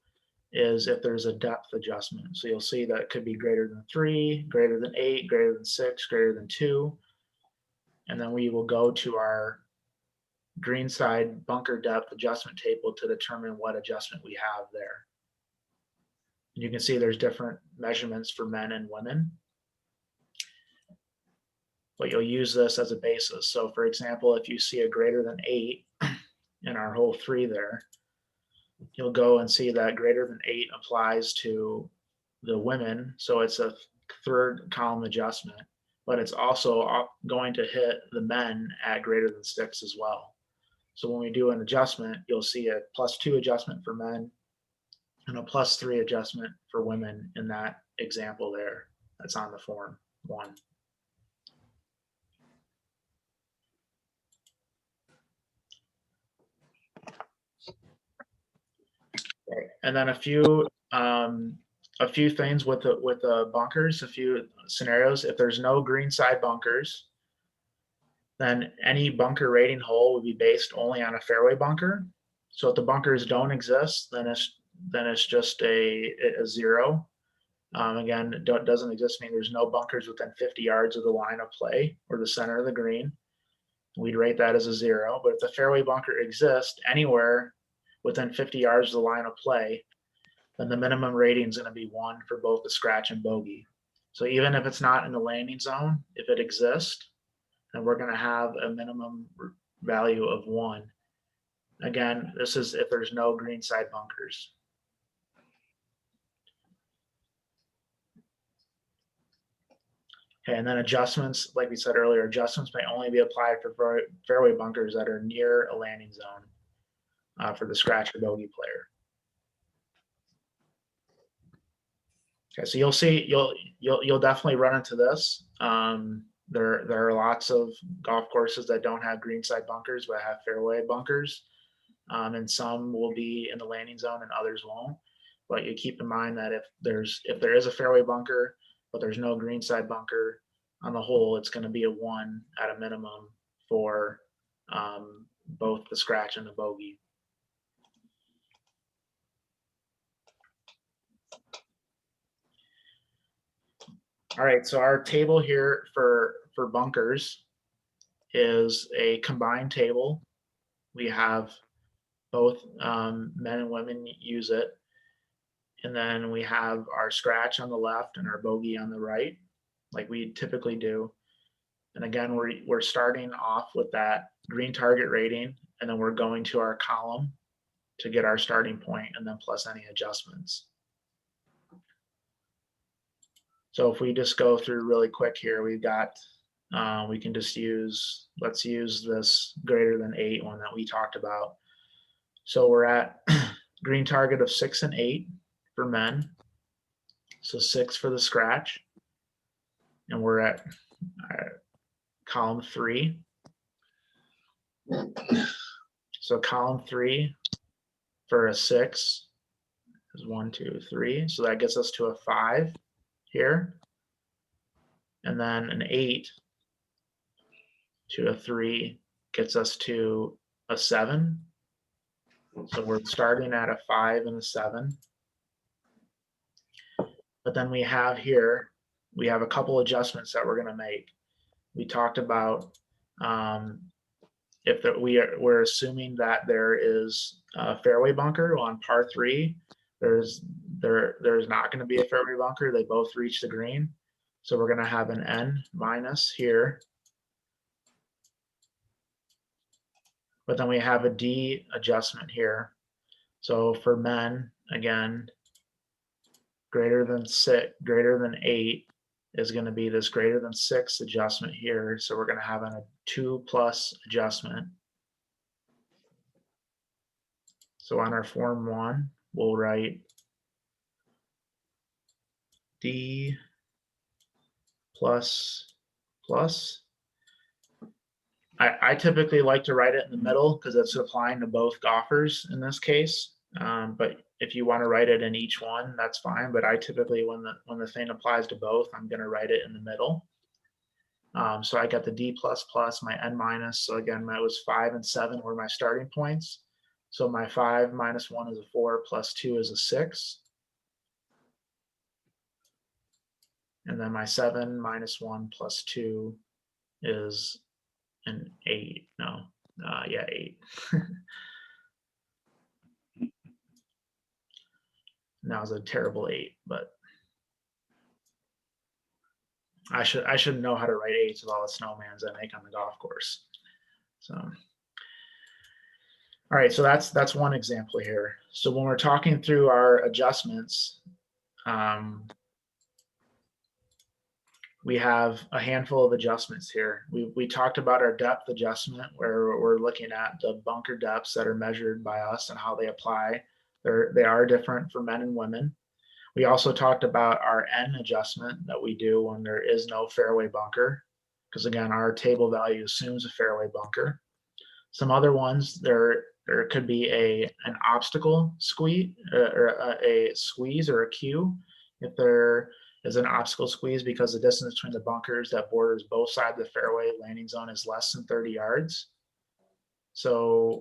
is if there's a depth adjustment. So you'll see that it could be greater than 3, greater than 8, greater than 6, greater than 2. And then we will go to our green side bunker depth adjustment table to determine what adjustment we have there. And you can see there's different measurements for men and women. But you'll use this as a basis. So for example, if you see a greater than 8 in our whole 3 there, you'll go and see that greater than 8 applies to the women. So it's a third column adjustment, but it's also going to hit the men at greater than 6 as well. So when we do an adjustment, you'll see a +2 adjustment for men and a +3 adjustment for women in that example there. That's on the form 1. And then a few things with the bunkers, a few scenarios. If there's no green side bunkers, then any bunker rating hole would be based only on a fairway bunker. So if the bunkers don't exist, then it's just a 0. Again, it doesn't exist mean there's no bunkers within 50 yards of the line of play or the center of the green. We'd rate that as a 0. But if the fairway bunker exists anywhere within 50 yards of the line of play, then the minimum rating is going to be 1 for both the scratch and bogey. So even if it's not in the landing zone, if it exists, then we're going to have a minimum value of 1. Again, this is if there's no green side bunkers. Okay, and then adjustments, like we said earlier, adjustments may only be applied for fairway bunkers that are near a landing zone for the scratch or bogey player. Okay, so you'll see, you'll definitely run into this. There are lots of golf courses that don't have greenside bunkers but have fairway bunkers, and some will be in the landing zone and others won't. But you keep in mind that if there is a fairway bunker but there's no greenside bunker on the hole, it's going to be a 1 at a minimum for both the scratch and the bogey. All right, so our table here for bunkers is a combined table. We have both men and women use it. And then we have our scratch on the left and our bogey on the right, like we typically do. And again, we're starting off with that green target rating, and then we're going to our column to get our starting point, and then plus any adjustments. So if we just go through really quick here, we've got, we can just let's use this greater than 8 one that we talked about. So we're at green target of 6 and 8 for men. So 6 for the scratch. And we're at column 3. So column 3 for a 6 is 1, 2, 3. So that gets us to a 5 here. And then an 8 to a 3 gets us to a 7. So we're starting at a 5 and a 7. But then we have here, we have a couple adjustments that we're going to make. We talked about if we're assuming that there is a fairway bunker on par 3, there's not going to be a fairway bunker. They both reach the green. So we're going to have an N minus here. But then we have a D adjustment here. So for men, again, greater than 8 is going to be this greater than 6 adjustment here. So we're going to have a 2+ adjustment. So on our form 1, we'll write D plus plus. I typically like to write it in the middle because it's applying to both golfers in this case. But if you want to write it in each one, that's fine. But I typically, when the thing applies to both, I'm going to write it in the middle. So I got the D++, my N minus. So again, that was 5 and 7 were my starting points. So my 5 minus 1 is a 4, plus 2 is a 6. And then my 7 minus 1 plus 2 is an 8. No, yeah, 8. That was a terrible 8, but I should know how to write 8s with all the snowmans I make on the golf course. So, all right, so that's one example here. So when we're talking through our adjustments, we have a handful of adjustments here. We talked about our depth adjustment, where we're looking at the bunker depths that are measured by us and how they apply. They are different for men and women. We also talked about our N adjustment that we do when there is no fairway bunker, because again, our table value assumes a fairway bunker. Some other ones, or it could be an obstacle squeeze or a squeeze or a cue. If there is an obstacle squeeze because the distance between the bunkers that borders both sides of the fairway landing zone is less than 30 yards. So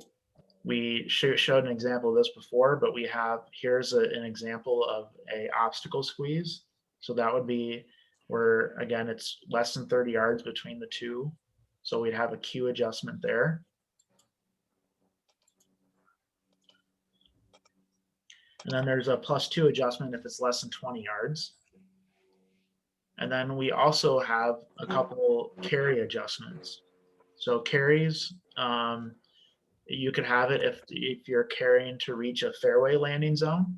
we showed an example of this before, but we have, here's an example of a obstacle squeeze. So that would be where, again, it's less than 30 yards between the two. So we'd have a cue adjustment there. And then there's a +2 adjustment if it's less than 20 yards. And then we also have a couple carry adjustments. So carries, you could have it if you're carrying to reach a fairway landing zone.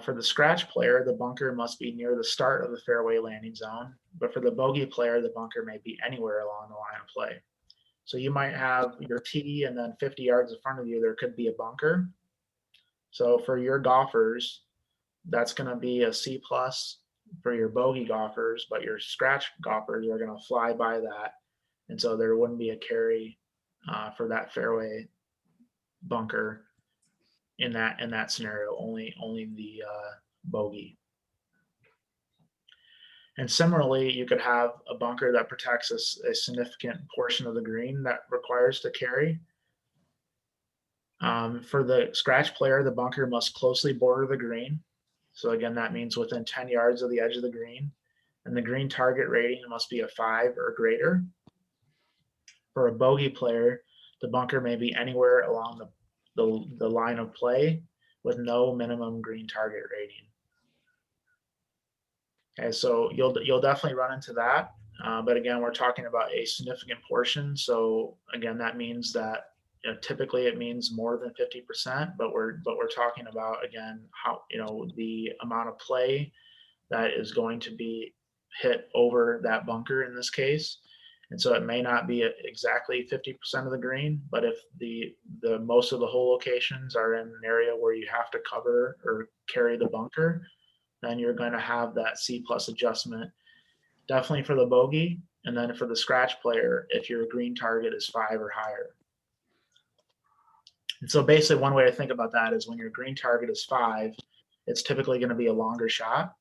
For the scratch player, the bunker must be near the start of the fairway landing zone. But for the bogey player, the bunker may be anywhere along the line of play. So you might have your tee, and then 50 yards in front of you, there could be a bunker. So for your golfers, that's going to be a C+ for your bogey golfers, but your scratch golfers are going to fly by that. And so there wouldn't be a carry for that fairway bunker in that scenario, only the bogey. And similarly, you could have a bunker that protects a significant portion of the green that requires to carry. For the scratch player, the bunker must closely border the green. So again, that means within 10 yards of the edge of the green. And the green target rating must be a 5 or greater. For a bogey player, the bunker may be anywhere along the line of play with no minimum green target rating. Okay, so you'll definitely run into that. But again, we're talking about a significant portion. So again, that means that, you know, typically it means more than 50%, but we're talking about, again, how, you know, the amount of play that is going to be hit over that bunker in this case. And so it may not be exactly 50% of the green, but if the most of the hole locations are in an area where you have to cover or carry the bunker, then you're going to have that C+ adjustment, definitely for the bogey. And then for the scratch player, if your green target is 5 or higher. And so basically one way to think about that is when your green target is 5, it's typically going to be a longer shot.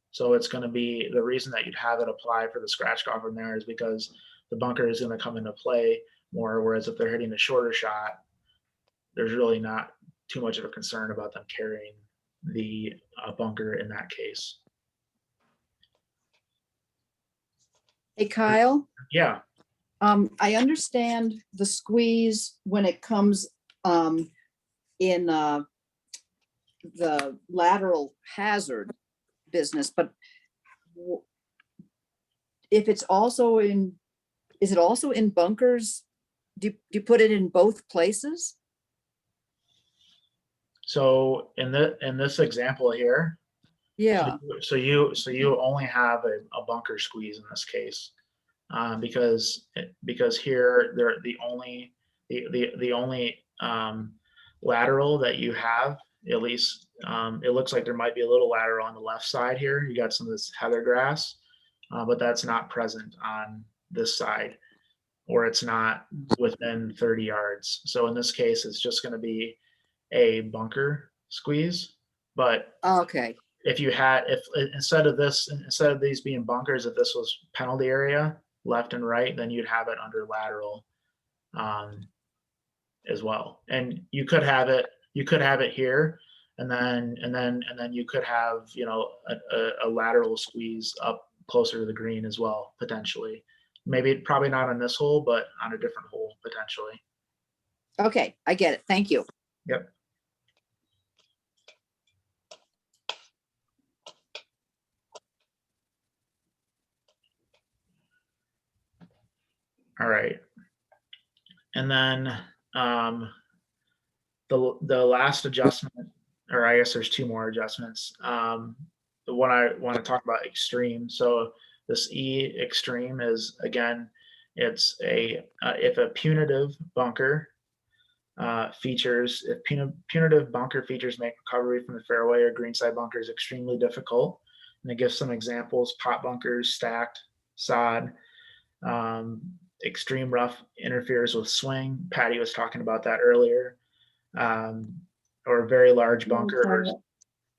So it's going to be, the reason that you'd have it apply for the scratch golfer in there is because the bunker is going to come into play more. Whereas if they're hitting a shorter shot, there's really not too much of a concern about them carrying the bunker in that case. Hey, Kyle. Yeah. I understand the squeeze when it comes in the lateral hazard business, but if it's also in, is it also in bunkers? Do you put it in both places? So in this example here, Yeah. So you only have a bunker squeeze in this case, because here the only lateral that you have, at least it looks like there might be a little lateral on the left side here. You got some of this heather grass, but that's not present on this side, or it's not within 30 yards. So in this case, it's just going to be a bunker squeeze. But okay, if instead of these being bunkers, if this was penalty area left and right, then you'd have it under lateral as well. And you could have it here, and then you could have, you know, a lateral squeeze up closer to the green as well, potentially. Maybe probably not on this hole, but on a different hole potentially. Okay, I get it. Thank you. Yep. All right. And then the last adjustment, or I guess there's 2 more adjustments. The one I want to talk about, extreme. So this E extreme is, again, it's if a punitive bunker features, if punitive bunker features make recovery from the fairway or greenside bunkers extremely difficult. And it gives some examples: pot bunkers, stacked, sod, extreme rough interferes with swing. Patty was talking about that earlier. Or very large bunker. Or,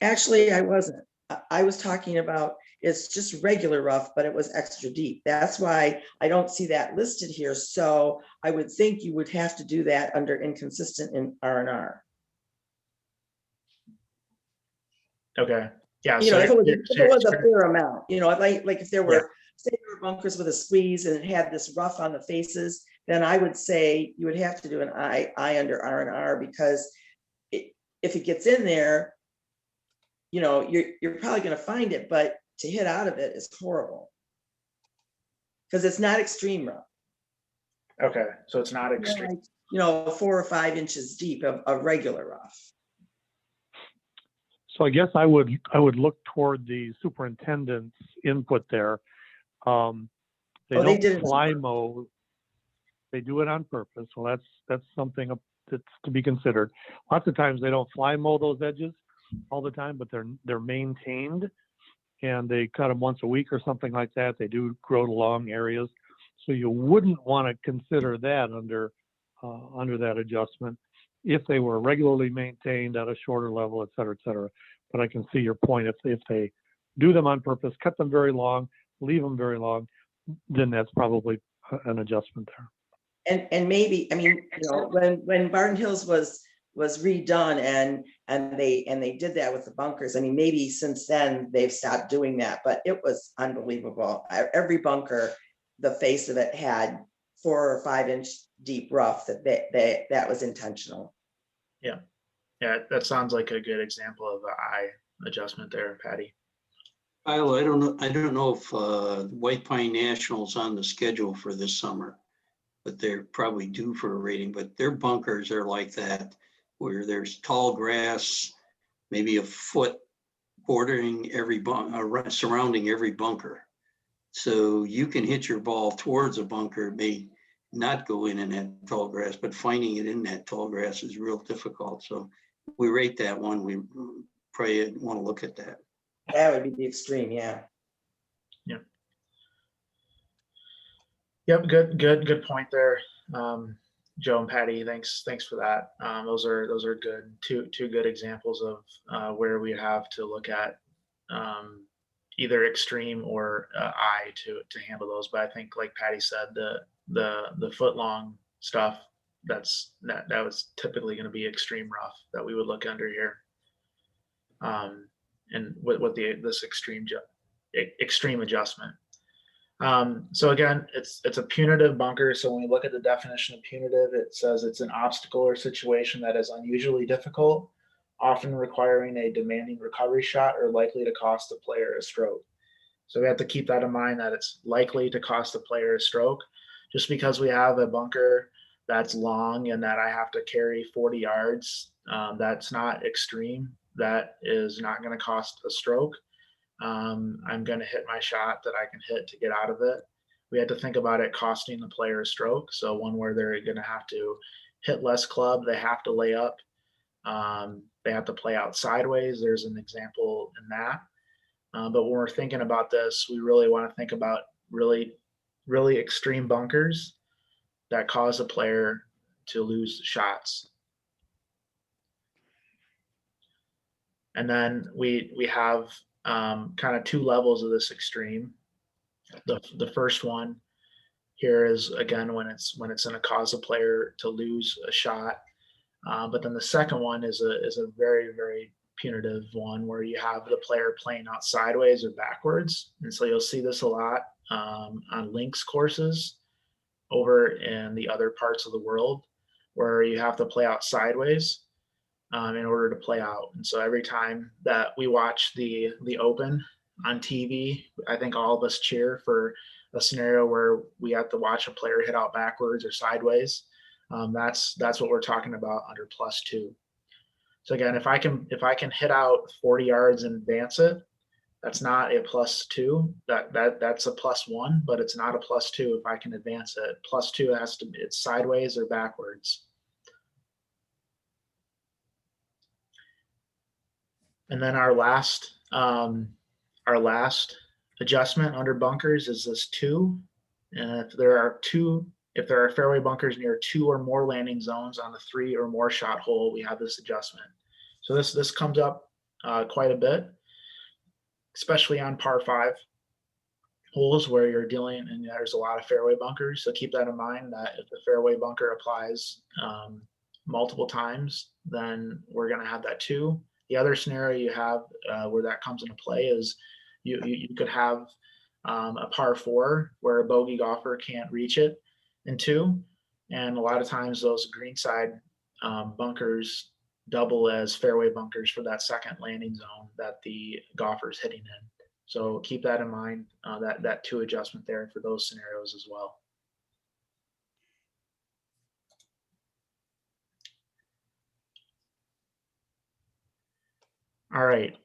actually, I wasn't. I was talking about it's just regular rough, but it was extra deep. That's why I don't see that listed here. So I would think you would have to do that under inconsistent in R&R. okay. Yeah. You know, if it was a you're- fair amount, you know, like if there were, Yeah. say there were bunkers with a squeeze and it had this rough on the faces, then I would say you would have to do an I under R&R, because if it gets in there, you know, you're probably going to find it, but to hit out of it is horrible because it's not extreme rough. Okay, so it's not extreme. Like, you know, 4 or 5 inches deep of regular rough. So I guess I would look toward the superintendent's input there. They Oh, they don't did it on fly purpose. mow. They do it on purpose. Well, that's something that's to be considered. Lots of times they don't fly mow those edges all the time, but they're maintained, and they cut them once a week or something like that. They do grow to long areas, so you wouldn't want to consider that under that adjustment if they were regularly maintained at a shorter level, et cetera, et cetera. But I can see your point. If they do them on purpose, cut them very long, leave them very long, then that's probably an adjustment there. And maybe, I mean, you know, when Barton Hills was redone and they did that with the bunkers, I mean, maybe since then they've stopped doing that, but it was unbelievable. Every bunker, the face of it had 4 or 5 inch deep rough that was intentional. Yeah, that sounds like a good example of an eye adjustment there, Patty. Kyle, I don't know if White Pine National's on the schedule for this summer, but they're probably due for a rating. But their bunkers are like that, where there's tall grass, maybe a foot bordering every surrounding every bunker. So you can hit your ball towards a bunker, it may not go in that tall grass, but finding it in that tall grass is real difficult. So we rate that one. We probably want to look at that. That would be the extreme, yeah. Yep, good point there, Joe and Patty. Thanks for that. Those are good two good examples of where we have to look at either extreme or eye to handle those. But I think, like Patty said, the foot long stuff that was typically going to be extreme rough that we would look under here. And with this extreme adjustment. So again, it's a punitive bunker. So when we look at the definition of punitive, it says it's an obstacle or situation that is unusually difficult, often requiring a demanding recovery shot or likely to cost the player a stroke. So we have to keep that in mind, that it's likely to cost the player a stroke. Just because we have a bunker that's long and that I have to carry 40 yards, that's not extreme. That is not going to cost a stroke. I'm going to hit my shot that I can hit to get out of it. We had to think about it costing the player a stroke. So one where they're going to have to hit less club, they have to lay up, they have to play out sideways. There's an example in that. But when we're thinking about this, we really want to think about really, really extreme bunkers that cause a player to lose shots. And then we have kind of 2 levels of this extreme. The first one here is, again, when it's going to cause a player to lose a shot. But then the second one is a very, very punitive one where you have the player playing out sideways or backwards. And so you'll see this a lot on links courses over in the other parts of the world where you have to play out sideways in order to play out. And so every time that we watch the Open on TV, I think all of us cheer for a scenario where we have to watch a player hit out backwards or sideways. That's what we're talking about under +2. So again, if I can hit out 40 yards and advance it, that's not a +2. That's a +1, but it's not a +2 if I can advance it. +2 it's sideways or backwards. And then our last adjustment under bunkers is this 2. And if there are fairway bunkers near 2 or more landing zones on the 3 or more shot hole, we have this adjustment. So this comes up quite a bit, especially on par 5 holes where you're dealing and there's a lot of fairway bunkers. So keep that in mind, that if the fairway bunker applies multiple times, then we're going to have that too. The other scenario you have where that comes into play is you could have a par 4 where a bogey golfer can't reach it in 2. And a lot of times those greenside bunkers double as fairway bunkers for that second landing zone that the golfer is hitting in. So keep that in mind, that 2 adjustment there for those scenarios as well. All right.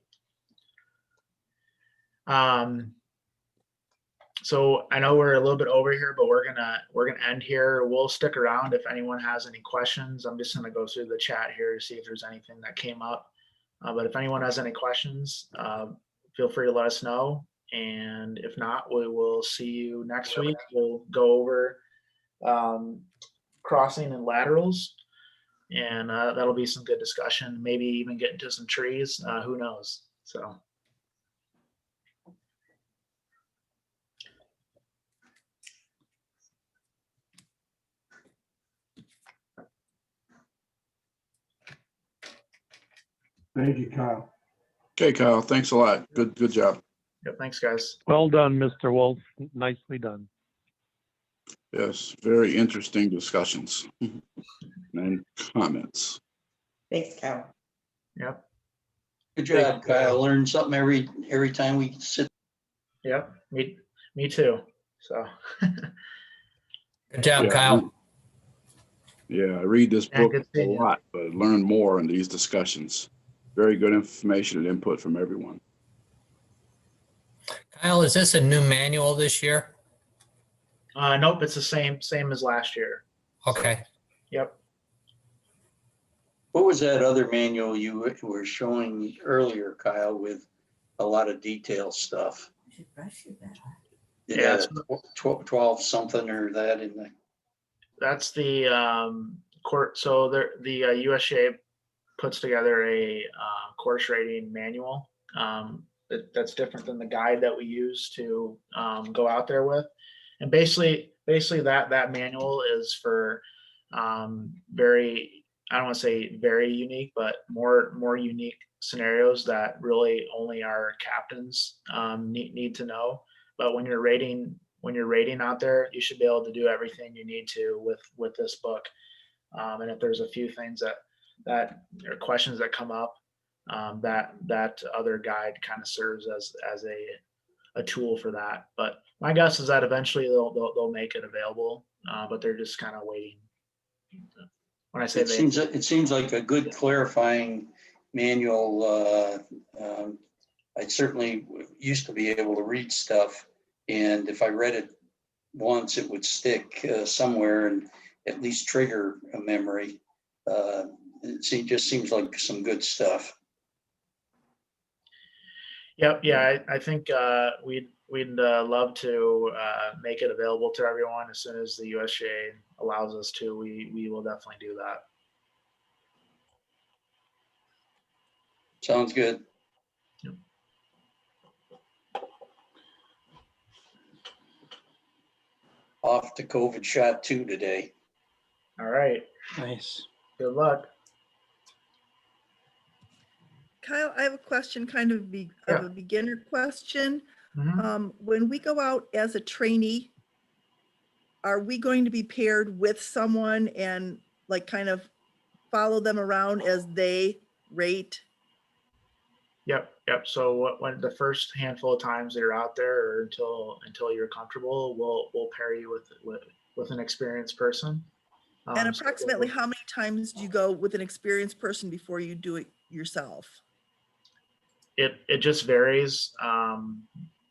So I know we're a little bit over here, but we're gonna end here. We'll stick around if anyone has any questions. I'm just gonna go through the chat here to see if there's anything that came up. But if anyone has any questions, feel free to let us know. And if not, we will see you next week. We'll go over crossing and laterals, and that'll be some good discussion. Maybe even get into some trees. Who knows? So. Thank you, Kyle. Okay, Kyle, thanks a lot. Good job. Yeah, thanks, guys. Well done, Mr. Wolf. Nicely done. Yes, very interesting discussions and comments. Thanks, Kyle. Yep. Good job, Kyle. Learn something every time we sit. Yep. Me too. So. Good job, Yeah, Kyle. Yeah, I read this Yeah, book good a seeing you. lot, but learn more in these discussions. Very good information and input from everyone. Kyle, is this a new manual this year? Nope, it's the same as last year. Okay. Yep. What was that other manual you were showing earlier, Kyle, with a lot of detail stuff? Yeah, 12 something or that in the. That's the court. So the USGA puts together a course rating manual that's different than the guide that we use to go out there with. And basically that manual is for very, I don't want to say very unique, but more unique scenarios that really only our captains need to know. But when you're rating out there, you should be able to do everything you need to with this book. And if there's a few things that are questions that come up, that other guide kind of serves as a tool for that. But my guess is that eventually they'll make it available, but they're just kind of waiting. When I say it seems like a good clarifying manual. I certainly used to be able to read stuff, and if I read it once, it would stick somewhere and at least trigger a memory. It just seems like some good stuff. Yep. Yeah, I think we'd love to make it available to everyone as soon as the USGA allows us to. We will definitely do that. Sounds good. Yep. Off to COVID shot 2 today. All right. Nice. Good luck. Kyle, I have a question, kind of a beginner question. Mhm. When we go out as a trainee, are we going to be paired with someone and like kind of follow them around as they rate? Yep. So when the first handful of times that you're out there, or until you're comfortable, we'll pair you with an experienced person. And approximately how many times do you go with an experienced person before you do it yourself? It just varies, how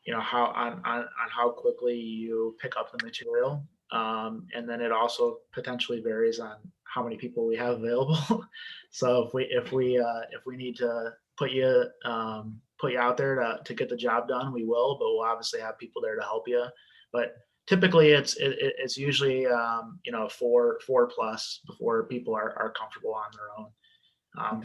on how quickly you pick up the material, and then it also potentially varies on how many people we have available. So if we need to put you out there to get the job done, we will. But we'll obviously have people there to help you. But typically it's usually, you know, four plus before people are comfortable on their own.